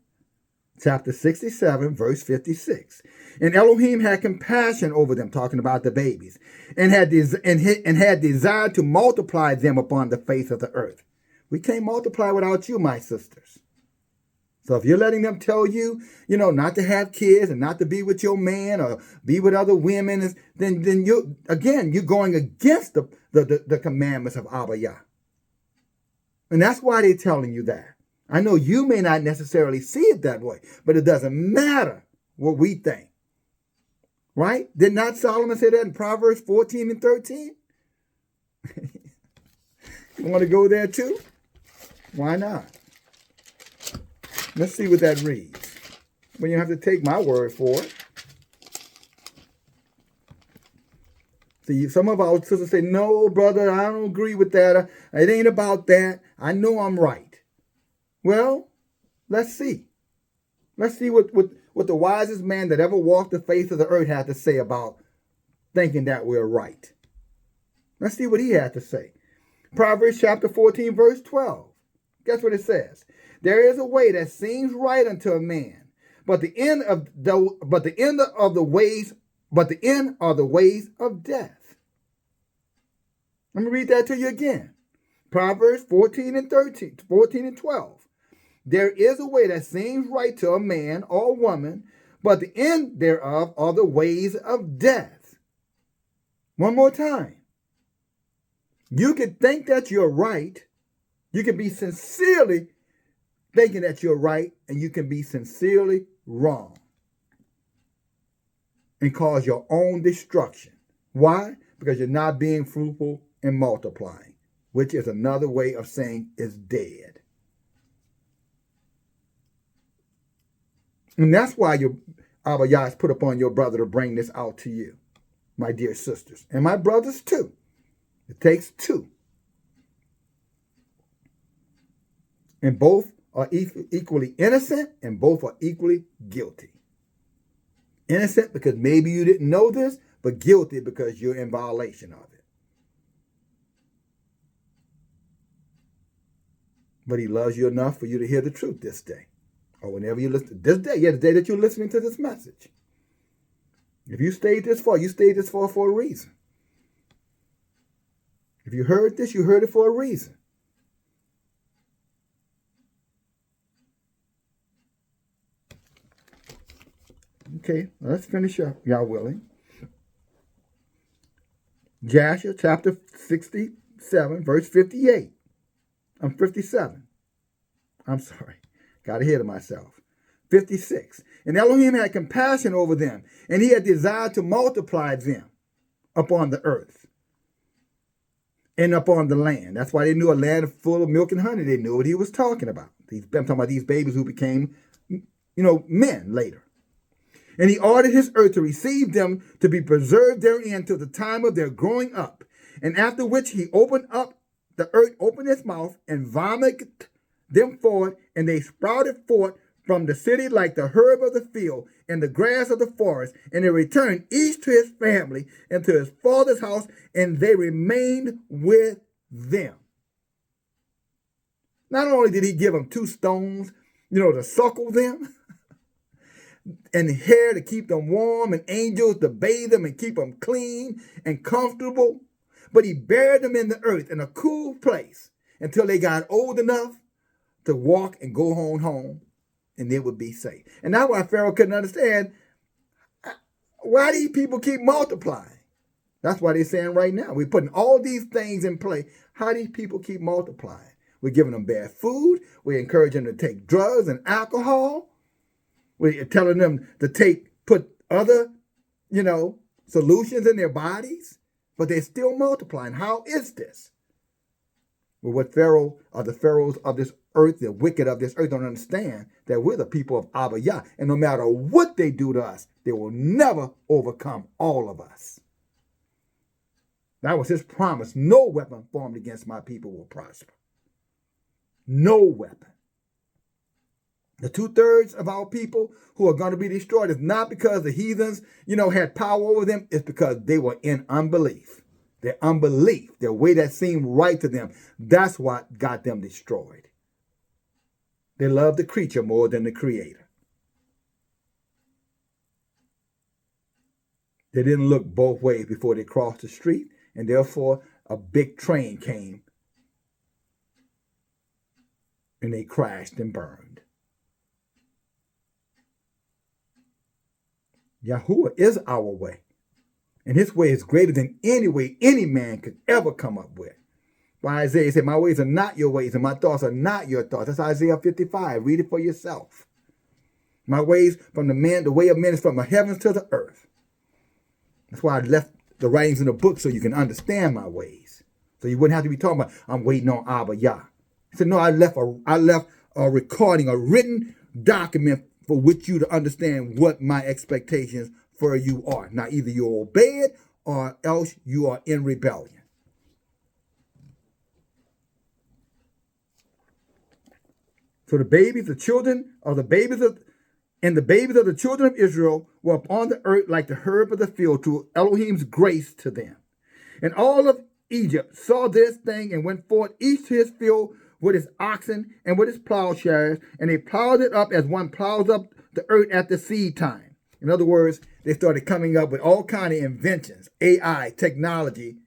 chapter 67, verse 56. And Elohim had compassion over them, talking about the babies, and had desired to multiply them upon the face of the earth. We can't multiply without you, my sisters. So if you're letting them tell you, not to have kids and not to be with your man or be with other women, then you're going against the commandments of Abba Yah. And that's why they're telling you that. I know you may not necessarily see it that way, but it doesn't matter what we think. Right? Did not Solomon say that in Proverbs 14 and 13? You want to go there too? Why not? Let's see what that reads. Well, you have to take my word for it. See, some of our sisters say, no, brother, I don't agree with that. It ain't about that. I know I'm right. Well, let's see. Let's see what the wisest man that ever walked the face of the earth had to say about thinking that we're right. Let's see what he had to say. Proverbs chapter 14, verse 12. Guess what it says? There is a way that seems right unto a man, but the end are the ways of death. Let me read that to you again. Proverbs 14 and 12. There is a way that seems right to a man or woman, but the end thereof are the ways of death. One more time. You can think that you're right. You can be sincerely thinking that you're right, and you can be sincerely wrong and cause your own destruction. Why? Because you're not being fruitful and multiplying, which is another way of saying is dead. And that's why your Abba Yah has put upon your brother to bring this out to you, my dear sisters, and my brothers too. It takes two. And both are equally innocent, and both are equally guilty. Innocent because maybe you didn't know this, but guilty because you're in violation of it. But he loves you enough for you to hear the truth this day. Or whenever you listen, this day, the day that you're listening to this message. If you stayed this far, you stayed this far for a reason. If you heard this, you heard it for a reason. Okay, let's finish up, y'all willing. Jasher chapter 67, verse 58. 57. I'm sorry. Got ahead of myself. 56. And Elohim had compassion over them, and he had desired to multiply them upon the earth and upon the land. That's why they knew a land full of milk and honey. They knew what he was talking about. I'm talking about these babies who became, men later. And he ordered his earth to receive them to be preserved therein till the time of their growing up. And after which he opened up, the earth opened its mouth and vomited them forth, and they sprouted forth from the city like the herb of the field and the grass of the forest. And they returned each to his family and to his father's house, and they remained with them. Not only did he give them 2 stones, to suckle them, and hair to keep them warm, and angels to bathe them and keep them clean and comfortable, but he buried them in the earth in a cool place until they got old enough to walk and go home, and they would be safe. And that's why Pharaoh couldn't understand why these people keep multiplying. That's why they're saying right now, we're putting all these things in play. How these people keep multiplying? We're giving them bad food. We're encouraging them to take drugs and alcohol. We're telling them to put other, solutions in their bodies, but they're still multiplying. How is this? Well, what Pharaoh or the pharaohs of this earth, the wicked of this earth, don't understand that we're the people of Abba Yah. And no matter what they do to us, they will never overcome all of us. That was his promise. No weapon formed against my people will prosper. No weapon. The 2/3 of our people who are going to be destroyed is not because the heathens, had power over them. It's because they were in unbelief. Their unbelief, their way that seemed right to them, that's what got them destroyed. They loved the creature more than the creator. They didn't look both ways before they crossed the street, and therefore a big train came and they crashed and burned. Yahuwah is our way, and his way is greater than any way any man could ever come up with. Why Isaiah said, my ways are not your ways, and my thoughts are not your thoughts. That's Isaiah 55. Read it for yourself. My ways from the way of men is from the heavens to the earth. That's why I left the writings in the book so you can understand my ways. So you wouldn't have to be talking about, I'm waiting on Abba Yah. He said, no, I left a recording, a written document for which you to understand what my expectations for you are. Now, either you obey it or else you are in rebellion. So the babies, the children of the babies of the children of Israel were upon the earth like the herb of the field, to Elohim's grace to them. And all of Egypt saw this thing and went forth each to his field with his oxen and with his plowshares, and they plowed it up as one plows up the earth at the seed time. In other words, they started coming up with all kinds of inventions, AI, technology,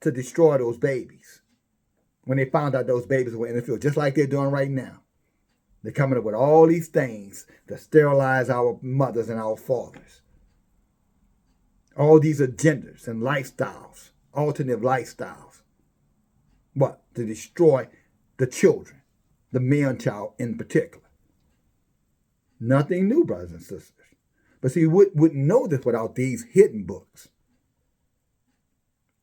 to destroy those babies. When they found out those babies were in the field, just like they're doing right now. They're coming up with all these things to sterilize our mothers and our fathers. All these agendas and lifestyles, alternative lifestyles. What? To destroy the children, the male child in particular. Nothing new, brothers and sisters. But see, we wouldn't know this without these hidden books.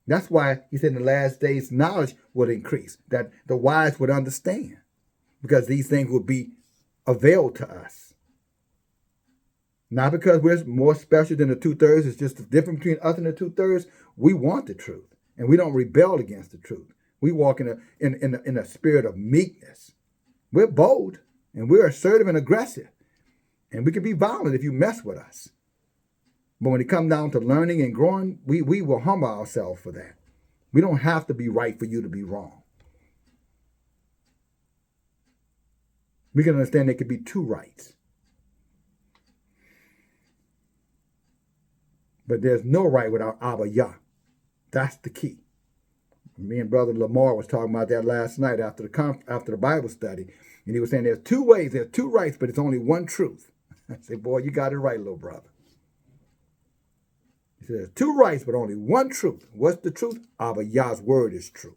That's why he said in the last days knowledge would increase, that the wise would understand, because these things would be availed to us. Not because we're more special than the 2/3. It's just the difference between us and the 2/3. We want the truth, and we don't rebel against the truth. We walk in a spirit of meekness. We're bold, and we're assertive and aggressive, and we can be violent if you mess with us. But when it comes down to learning and growing, we will humble ourselves for that. We don't have to be right for you to be wrong. We can understand there could be two rights. But there's no right without Abba Yah. That's the key. Me and Brother Lamar was talking about that last night after the Bible study. And he was saying there's two ways, there's two rights, but it's only one truth. I said, boy, you got it right, little brother. He said, there's two rights, but only one truth. What's the truth? Abba Yah's word is true.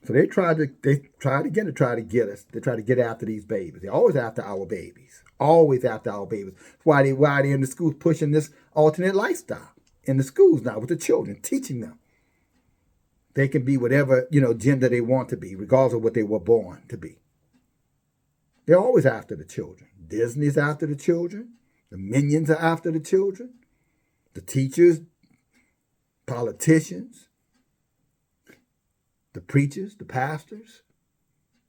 So they tried again to get us. They try to get after these babies. They're always after our babies. Always after our babies. That's why they in the schools pushing this alternate lifestyle in the schools now with the children, teaching them they can be whatever gender they want to be, regardless of what they were born to be. They're always after the children. Disney's after the children. The minions are after the children. The teachers, politicians, the preachers, the pastors,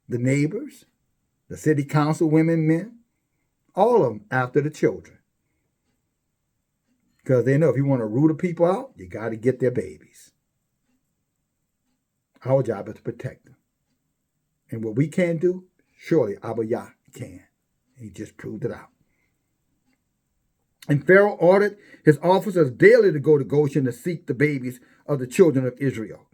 the neighbors, the city council women, men, all of them after the children. Because they know if you want to root the people out, you got to get their babies. Our job is to protect them. And what we can't do, surely Abba Yah can. He just proved it out. And Pharaoh ordered his officers daily to go to Goshen to seek the babies of the children of Israel.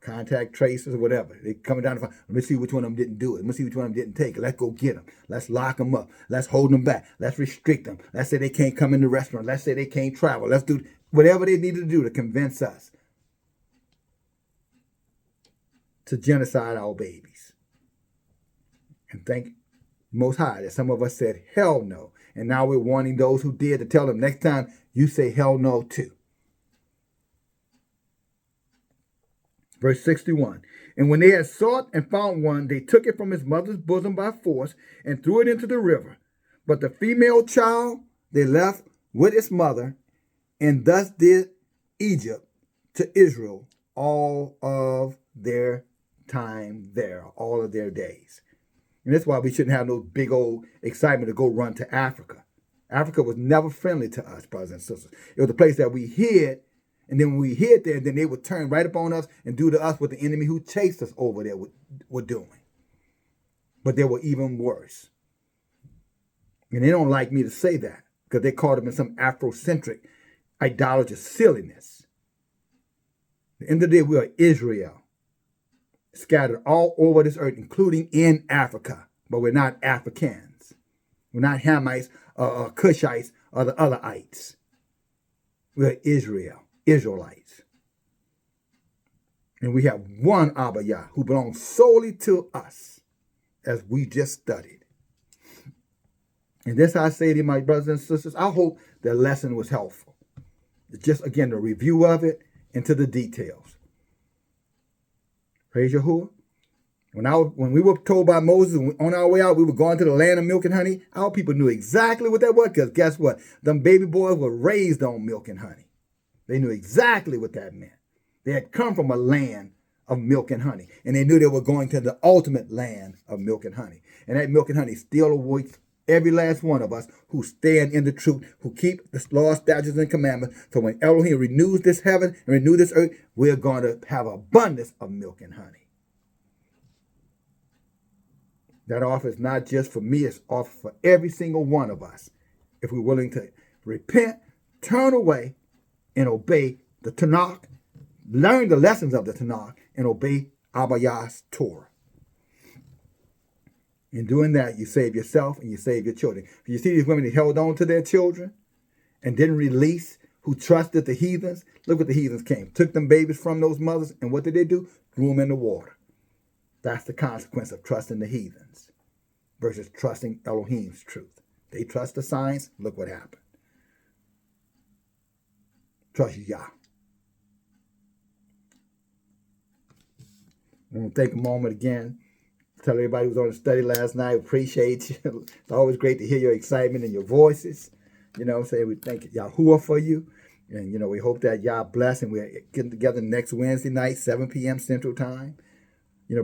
Contact tracers or whatever. They coming down to find, let me see which one of them didn't do it. Let me see which one of them didn't take it. Let's go get them. Let's lock them up. Let's hold them back. Let's restrict them. Let's say they can't come in the restaurant. Let's say they can't travel. Let's do whatever they needed to do to convince us to genocide our babies. And thank Most High that some of us said hell no. And now we're warning those who did to tell them next time you say hell no too. Verse 61. And when they had sought and found one, they took it from his mother's bosom by force and threw it into the river. But the female child they left with its mother, and thus did Egypt to Israel all of their time there, all of their days. And that's why we shouldn't have no big old excitement to go run to Africa. Africa was never friendly to us, brothers and sisters. It was a place that we hid, and then when we hid there, then they would turn right upon us and do to us what the enemy who chased us over there were doing. But they were even worse. And they don't like me to say that because they caught them in some Afrocentric idolatrous silliness. At the end of the day, we are Israel, scattered all over this earth, including in Africa. But we're not Africans. We're not Hamites or Cushites or the other ites. We're Israel, Israelites. And we have one Abba Yah who belongs solely to us, as we just studied. And this I say to you, my brothers and sisters, I hope the lesson was helpful. It's just, again, a review of it into the details. Praise Yahuwah. When we were told by Moses on our way out, we were going to the land of milk and honey, our people knew exactly what that was, because guess what? Them baby boys were raised on milk and honey. They knew exactly what that meant. They had come from a land of milk and honey, and they knew they were going to the ultimate land of milk and honey. And that milk and honey still awaits every last one of us who stand in the truth, who keep the law, statutes, and commandments. So when Elohim renews this heaven and renews this earth, we're going to have abundance of milk and honey. That offer is not just for me, it's offer for every single one of us. If we're willing to repent, turn away, and obey the Tanakh, learn the lessons of the Tanakh, and obey Abba Yah's Torah. In doing that, you save yourself and you save your children. You see these women that held on to their children and didn't release, who trusted the heathens. Look what the heathens came. Took them babies from those mothers, and what did they do? Threw them in the water. That's the consequence of trusting the heathens versus trusting Elohim's truth. They trust the science. Look what happened. Trust Yah. I want to take a moment again. Tell everybody who was on the study last night, appreciate you. It's always great to hear your excitement and your voices. Say we thank Yahuwah for you. And, we hope that Yah bless, and we're getting together next Wednesday night, 7 p.m. Central Time.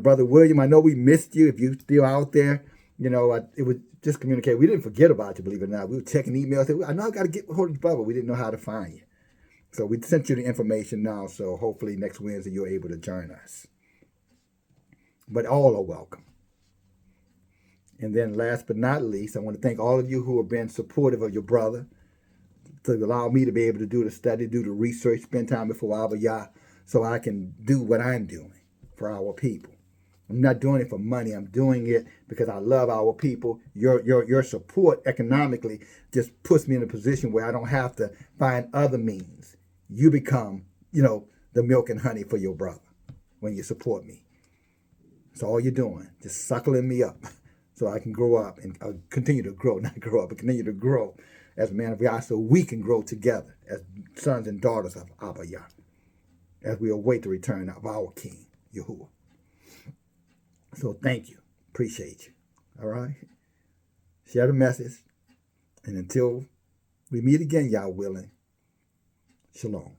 Brother William, I know we missed you. If you're still out there, it was just communicate. We didn't forget about you, believe it or not. We were checking emails. I know I got to get hold of you, brother. We didn't know how to find you. So we sent you the information now. So hopefully next Wednesday you're able to join us. But all are welcome. And then last but not least, I want to thank all of you who have been supportive of your brother, to allow me to be able to do the study, do the research, spend time before Abba Yah, so I can do what I'm doing for our people. I'm not doing it for money. I'm doing it because I love our people. Your support economically just puts me in a position where I don't have to find other means. You become, the milk and honey for your brother when you support me. That's all you're doing, just suckling me up so I can grow up and continue to grow, not grow up, but continue to grow as a man of Yah, so we can grow together as sons and daughters of Abba Yah, as we await the return of our King, Yahuwah. So thank you. Appreciate you. All right? Share the message. And until we meet again, Yah willing, shalom.